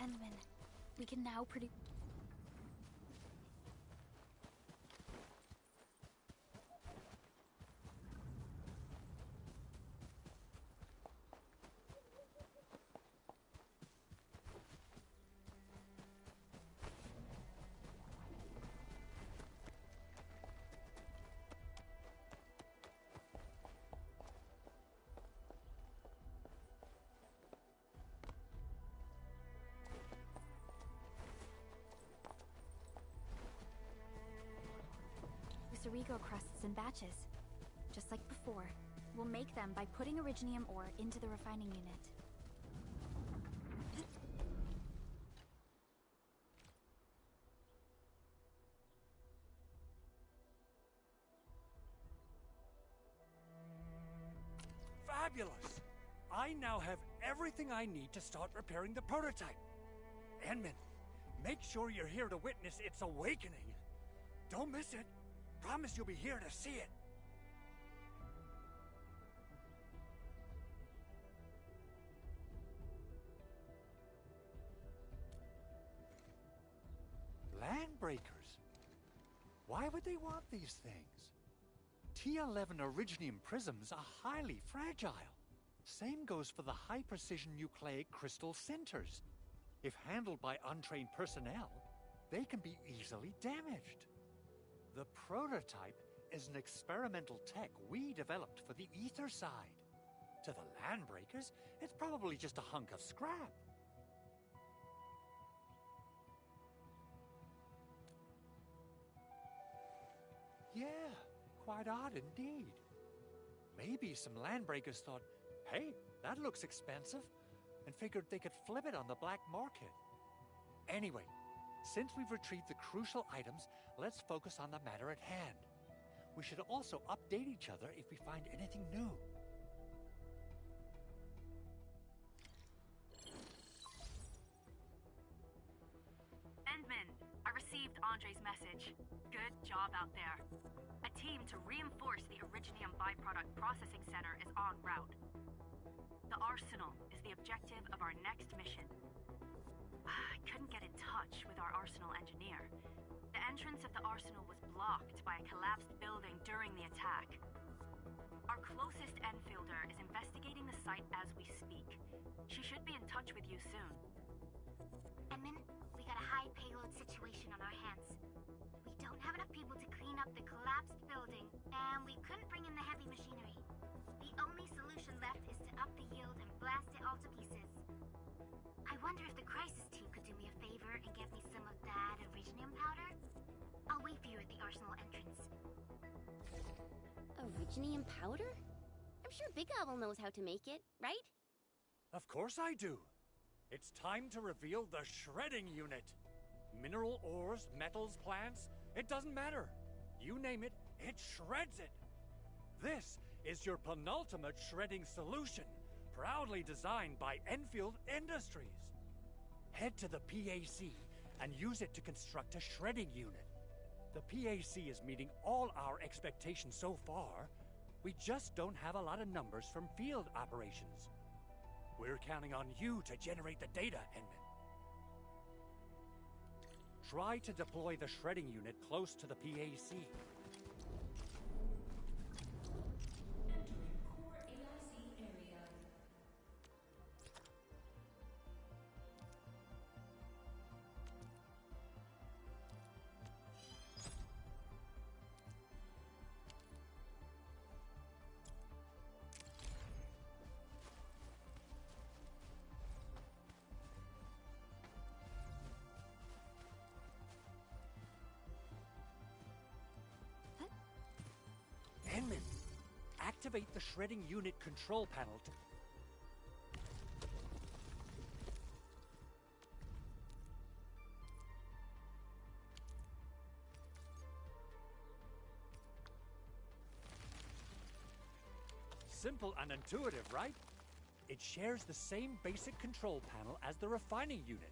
Endman, we can now produce... Cerigo crusts in batches. Just like before, we'll make them by putting Originium ore into the refining unit. Fabulous! I now have everything I need to start repairing the prototype. Endman, make sure you're here to witness its awakening. Don't miss it. Promise you'll be here to see it. Landbreakers? Why would they want these things? T11 Originium prisms are highly fragile. Same goes for the high-precision nucleic crystal centers. If handled by untrained personnel, they can be easily damaged. The prototype is an experimental tech we developed for the ether side. To the Landbreakers, it's probably just a hunk of scrap. Yeah, quite odd indeed. Maybe some Landbreakers thought, hey, that looks expensive, and figured they could flip it on the black market. Anyway, since we've retrieved the crucial items, let's focus on the matter at hand. We should also update each other if we find anything new. Andre's message. Good job out there. A team to reinforce the Originium byproduct processing center is en route. The Arsenal is the objective of our next mission. I couldn't get in touch with our Arsenal engineer. The entrance of the Arsenal was blocked by a collapsed building during the attack. Our closest Enfielder is investigating the site as we speak. She should be in touch with you soon. Edmund, we got a high payload situation on our hands. We don't have enough people to clean up the collapsed building, and we couldn't bring in the heavy machinery. The only solution left is to up the yield and blast it all to pieces. I wonder if the crisis team could do me a favor and get me some of that Originium powder? I'll wait for you at the Arsenal entrance. Originium powder? I'm sure Big Owl knows how to make it, right? Of course I do. It's time to reveal the shredding unit. Mineral ores, metals, plants, it doesn't matter. You name it, it shreds it. This is your penultimate shredding solution, proudly designed by Enfield Industries. Head to the PAC and use it to construct a shredding unit. The PAC is meeting all our expectations so far. We just don't have a lot of numbers from field operations. We're counting on you to generate the data, Enman. Try to deploy the shredding unit close to the PAC. Enman, activate the shredding unit control panel to... Simple and intuitive, right? It shares the same basic control panel as the refining unit.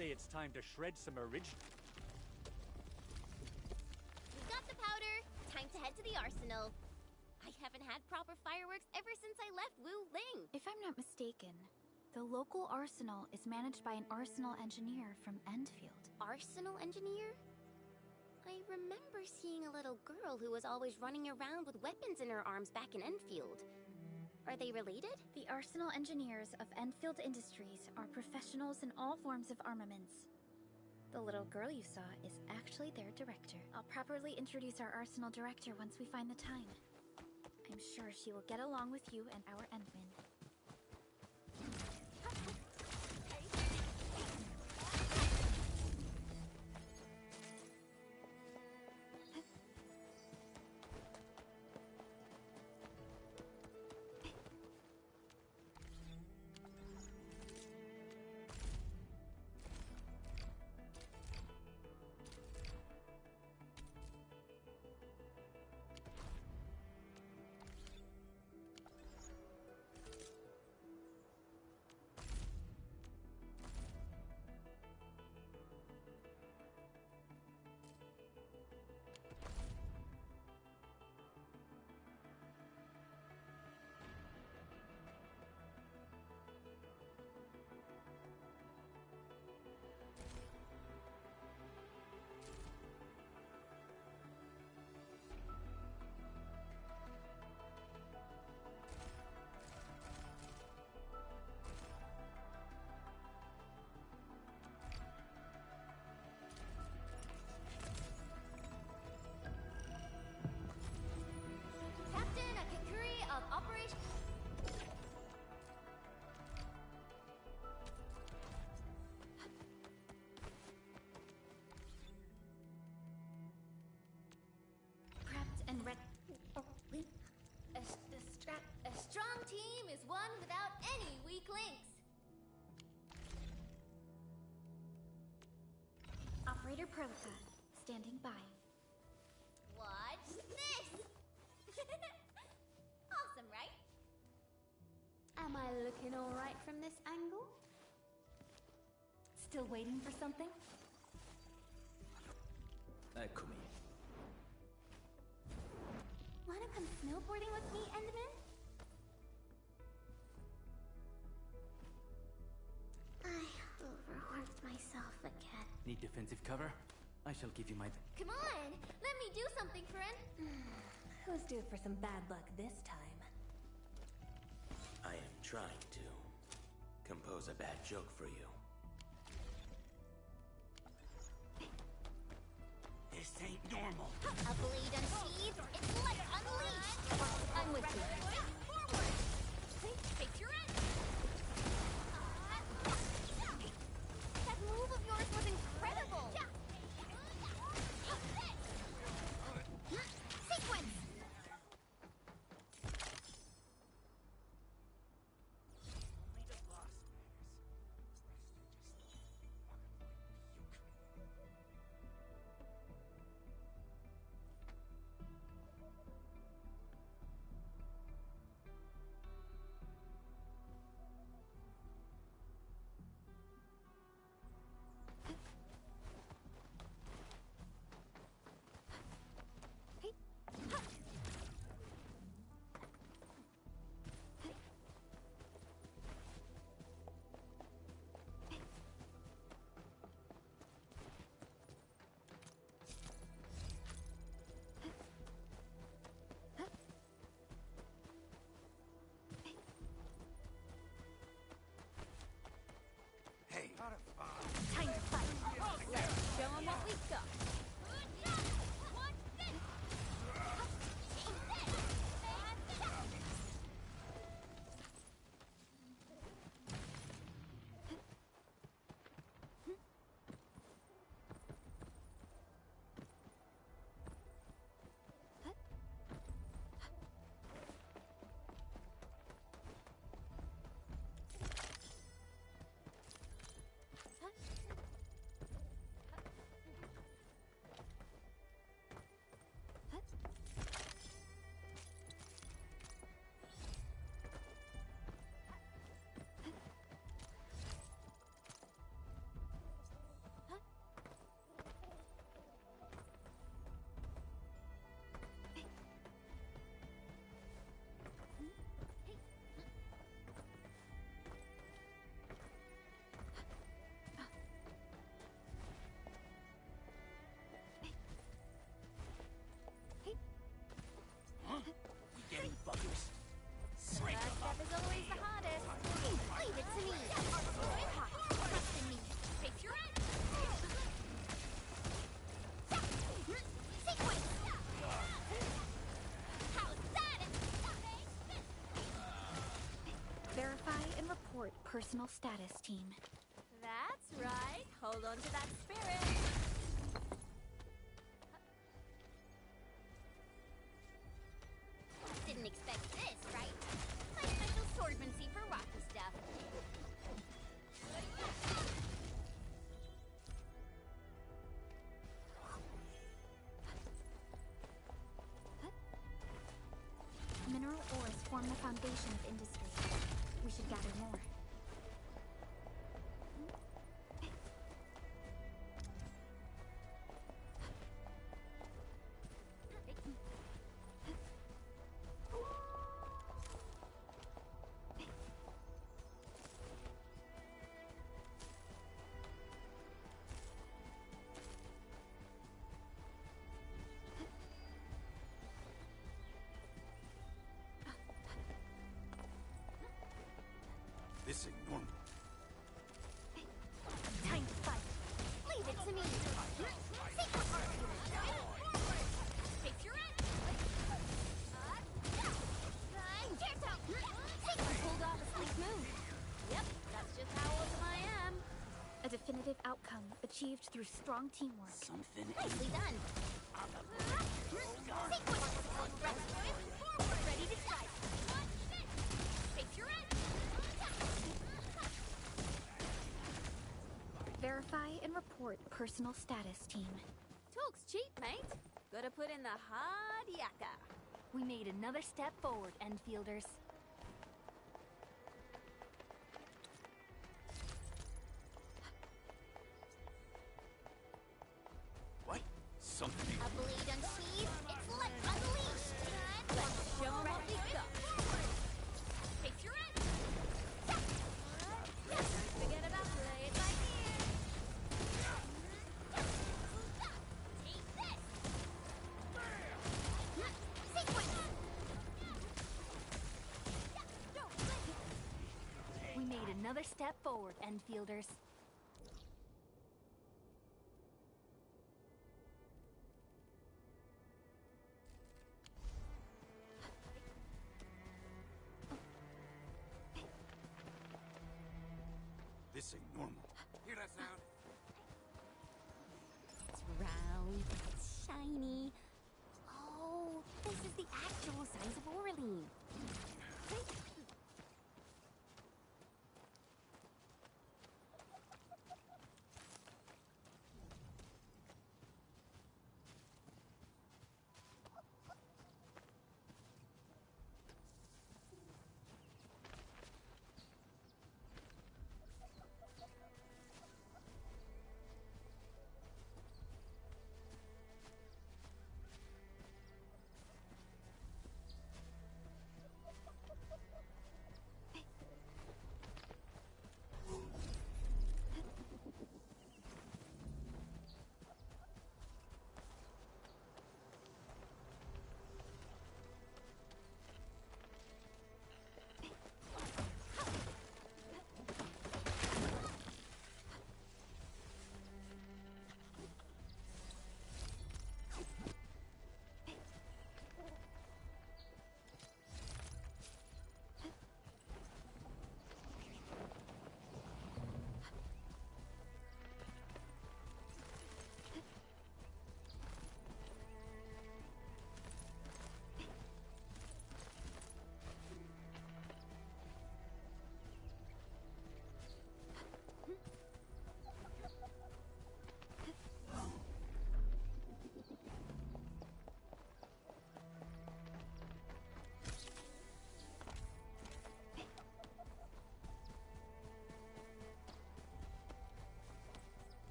Say it's time to shred some original. We got the powder. Time to head to the Arsenal. I haven't had proper fireworks ever since I left Wu Ling. If I'm not mistaken, the local arsenal is managed by an arsenal engineer from Endfield. Arsenal engineer? I remember seeing a little girl who was always running around with weapons in her arms back in Enfield. Are they related? The arsenal engineers of Endfield Industries are professionals in all forms of armaments. The little girl you saw is actually their director. I'll properly introduce our arsenal director once we find the time. I'm sure she will get along with you and our Endman. strong team is one without any weak links. Operator Perlica, standing by. Watch this! Awesome, right? Am I looking alright from this angle? Still waiting for something? Eccomi. Wanna come snowboarding with me, Endman? I overworked myself again. Need defensive cover? I shall give you my... Come on! Let me do something, friend! Who's due for some bad luck this time? I am trying to compose a bad joke for you. This ain't normal. A blade unsheathed, it's like unleashed! I'm with you. Forward! Face your end! That move of yours was incredible! Sequence! Hey, Time to fight! Let's show 'em what we've got! Watch this! getting buggers. Srank Last them up. step is always the hardest. Leave it to me. Trust in me. Face your end. Sequence. How's that? Verify and report personal status, team. That's right. Hold on to that spirit. Didn't expect this, right? My special swordsmancy for rocky stuff. Mineral ores form the foundation of industry. We should gather more. This ain't normal. Time to fight. Leave it to me. Face your end. Pulled off a sleek move. Yep, that's just how awesome I am. A definitive outcome achieved through strong teamwork. Something Nicely done. Sequence. Forward. Ready to strike. report, personal status team. Talk's cheap, mate. Gotta put in the hard yakka. We made another step forward, Enfielders. What? Something. A bleed unsheathed, it's like unleashed. Let's show 'em what we got. Face your end. Forget about play it by ear. Take this. Sequence. We made another step forward, Enfielders. This ain't normal. Hear that sound? It's round, it's shiny. Oh, this is the actual size of Oraline.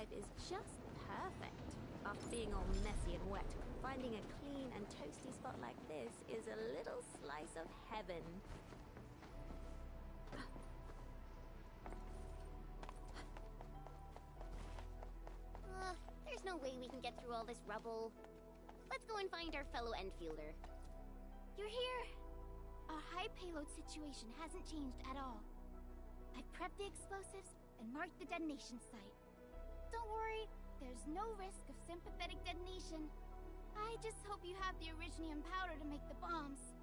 life is just perfect. After being all messy and wet, finding a clean and toasty spot like this is a little slice of heaven. There's no way we can get through all this rubble. Let's go and find our fellow Endfielder. You're here! Our high payload situation hasn't changed at all. I've prepped the explosives and marked the detonation site. Don't worry, there's no risk of sympathetic detonation. I just hope you have the originium powder to make the bombs.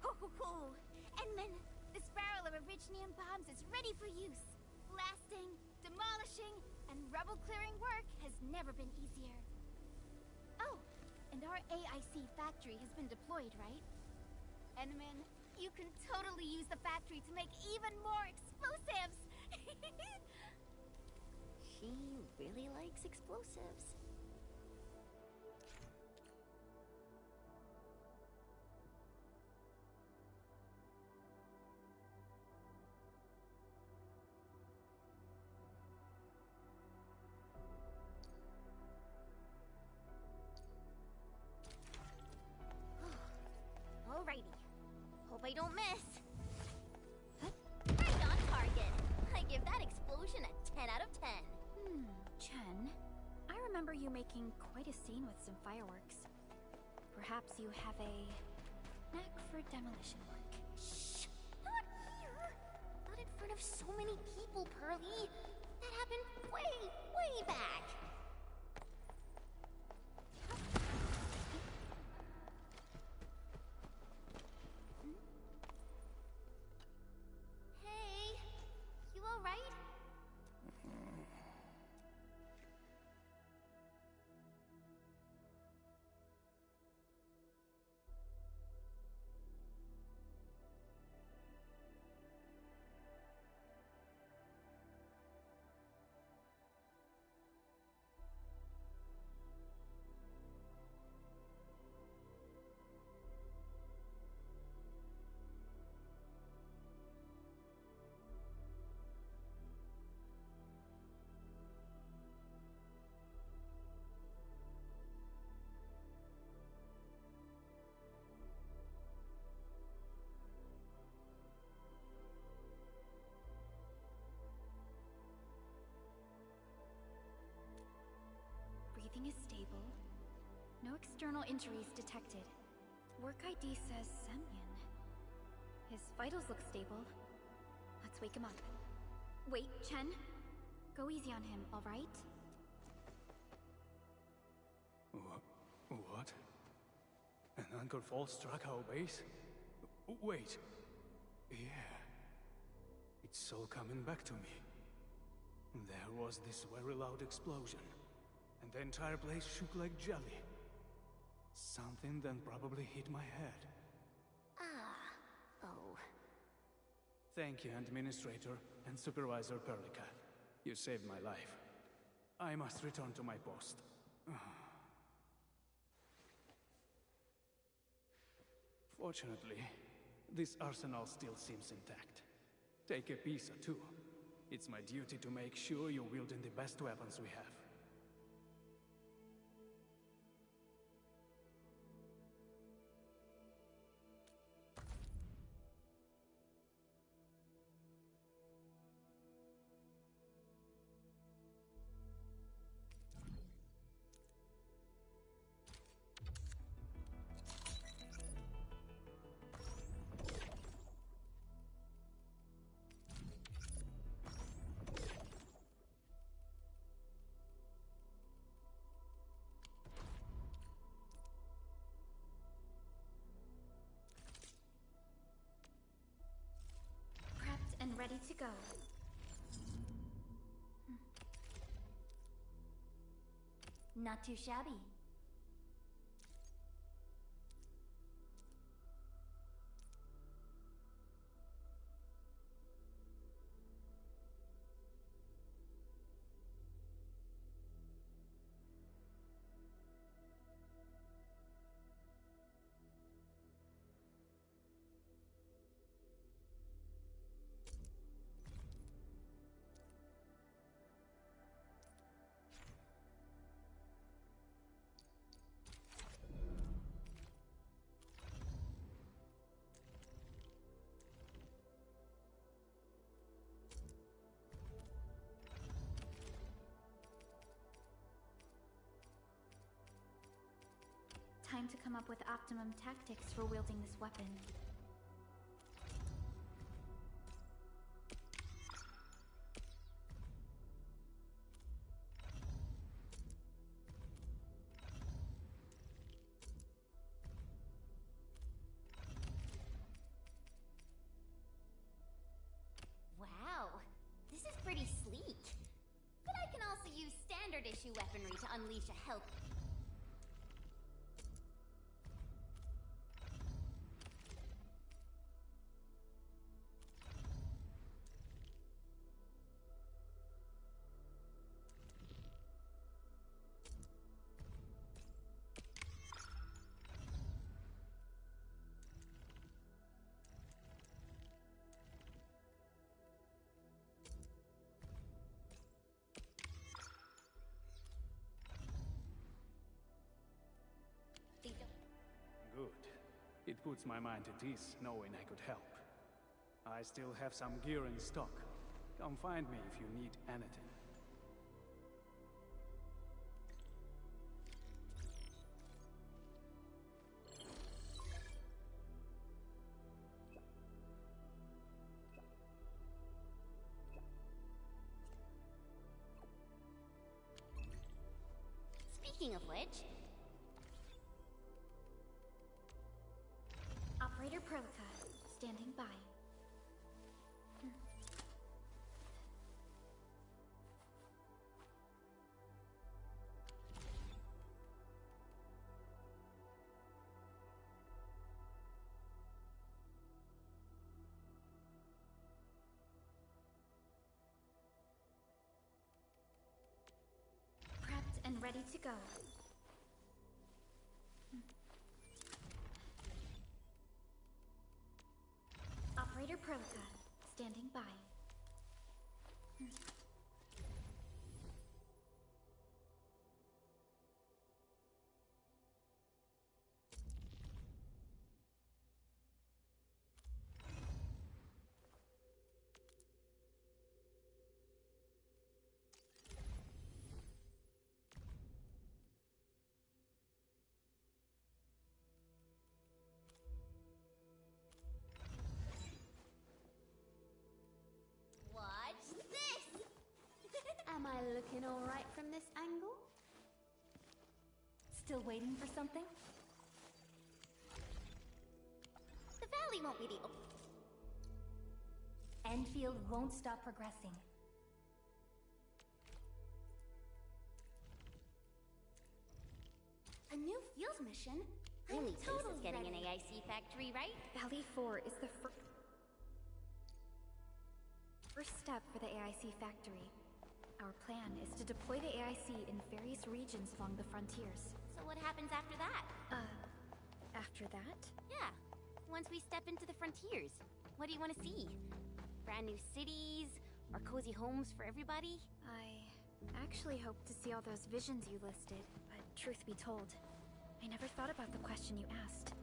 Ho ho ho! Endman, this barrel of originium bombs is ready for use. Blasting, demolishing, and rubble-clearing work has never been easier. Oh, and our AIC factory has been deployed, right? Endman, you can totally use the factory to make even more explosives! She really likes explosives. Alrighty. Hope I don't miss. Right on target. I give that explosion a 10 out of 10. Chen, I remember you making quite a scene with some fireworks. Perhaps you have a knack for demolition work. Shh! Not here! Not in front of so many people, Pearly. That happened way back. Hey, you alright? Breathing is stable. No external injuries detected. Work ID says Semyon. His vitals look stable. Let's wake him up. Wait, Chen. Go easy on him, alright? What? An Anchor Fall struck our base? Wait. Yeah. It's all coming back to me. There was this very loud explosion, and the entire place shook like jelly. Something then probably hit my head. Oh. Thank you, Administrator and Supervisor Perlica. You saved my life. I must return to my post. Fortunately, this arsenal still seems intact. Take a piece or two. It's my duty to make sure you're wielding the best weapons we have. And ready to go. Not too shabby. to come up with optimum tactics for wielding this weapon. Wow, this is pretty sleek. But I can also use standard issue weaponry to unleash a help. Good. It puts my mind at ease knowing I could help. I still have some gear in stock. Come find me if you need anything. Speaking of which, Operator Prolica, standing by. Prepped and ready to go. Operator Prolica, standing by. watch this! Am I looking alright from this angle? Still waiting for something? The valley won't be the Endfield won't stop progressing. A new field mission? Only place is getting an AIC factory, right? Valley 4 is the first step for the AIC factory. Our plan is to deploy the AIC in various regions along the frontiers. So what happens after that? After that? Yeah. Once we step into the frontiers, what do you want to see? Brand new cities? Or cozy homes for everybody? I actually hoped to see all those visions you listed, but truth be told, I never thought about the question you asked.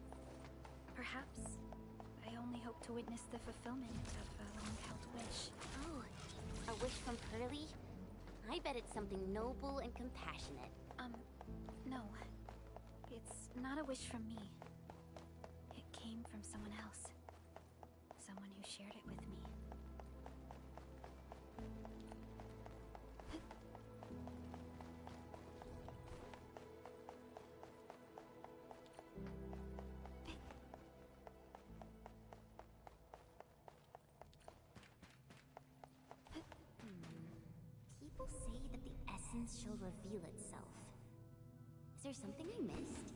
Perhaps I only hope to witness the fulfillment of a long-held wish. Oh, a wish from Pearly? I bet it's something noble and compassionate. No. It's not a wish from me. It came from someone else. Someone who shared it with me. People say that the essence shall reveal itself. Is there something I missed?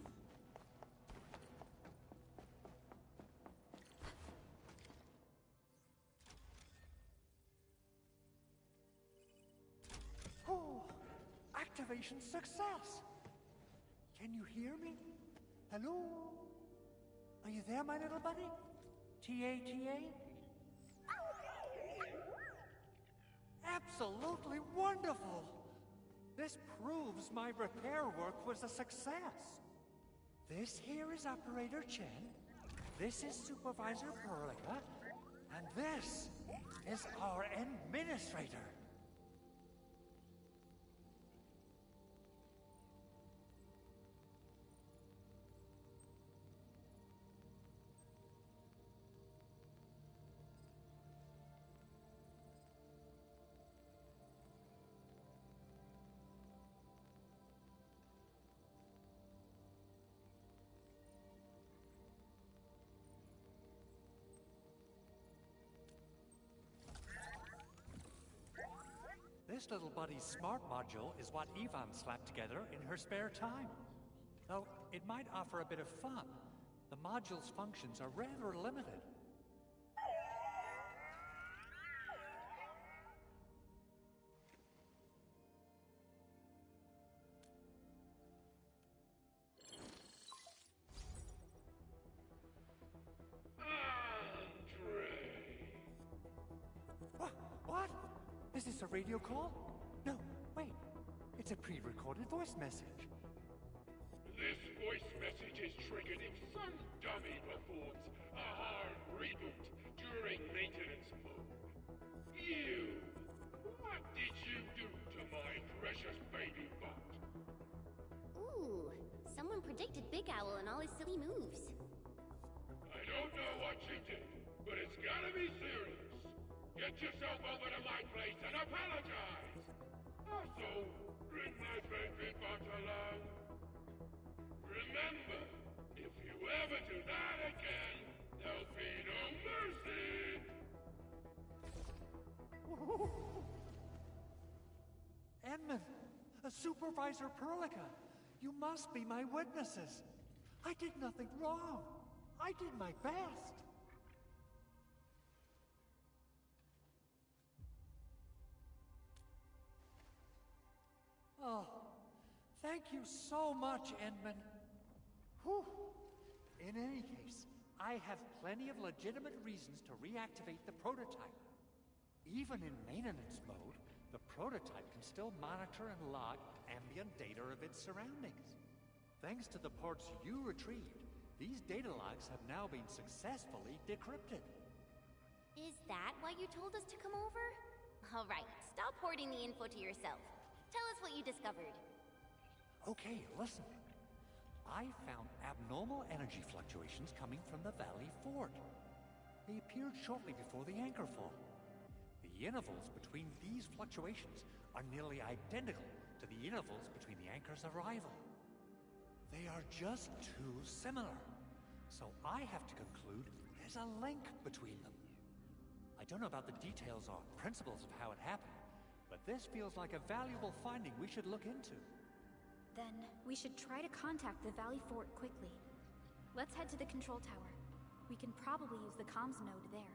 Oh, activation success! Can you hear me? Hello? Are you there, my little buddy? T-A-T-A? Absolutely wonderful! This proves my repair work was a success. This here is Operator Chen, this is Supervisor Perlica, and this is our Administrator. This little buddy's smart module is what Ivan slapped together in her spare time. Though it might offer a bit of fun, the module's functions are rather limited. What? Is this a radio call? No, wait. It's a pre-recorded voice message. This voice message is triggered if some dummy performs a hard reboot during maintenance mode. You! What did you do to my precious baby bot? Ooh, someone predicted Big Owl and all his silly moves. I don't know what you did, but it's gotta be serious. Get yourself over to my place and apologize! Also, bring my baby bot along. Remember, if you ever do that again, there'll be no mercy! Edmund, Supervisor Perlica, you must be my witnesses. I did nothing wrong. I did my best. Oh, thank you so much, Endman. Whew. In any case, I have plenty of legitimate reasons to reactivate the prototype. Even in maintenance mode, the prototype can still monitor and log ambient data of its surroundings. Thanks to the ports you retrieved, these data logs have now been successfully decrypted. Is that why you told us to come over? All right, stop hoarding the info to yourself. Tell us what you discovered. Okay, listen. I found abnormal energy fluctuations coming from the Valley Fort. They appeared shortly before the anchor fall. The intervals between these fluctuations are nearly identical to the intervals between the anchor's arrival. They are just too similar. So I have to conclude there's a link between them. I don't know about the details or principles of how it happened, but this feels like a valuable finding we should look into. Then, we should try to contact the Valley Fort quickly. Let's head to the control tower. We can probably use the comms node there.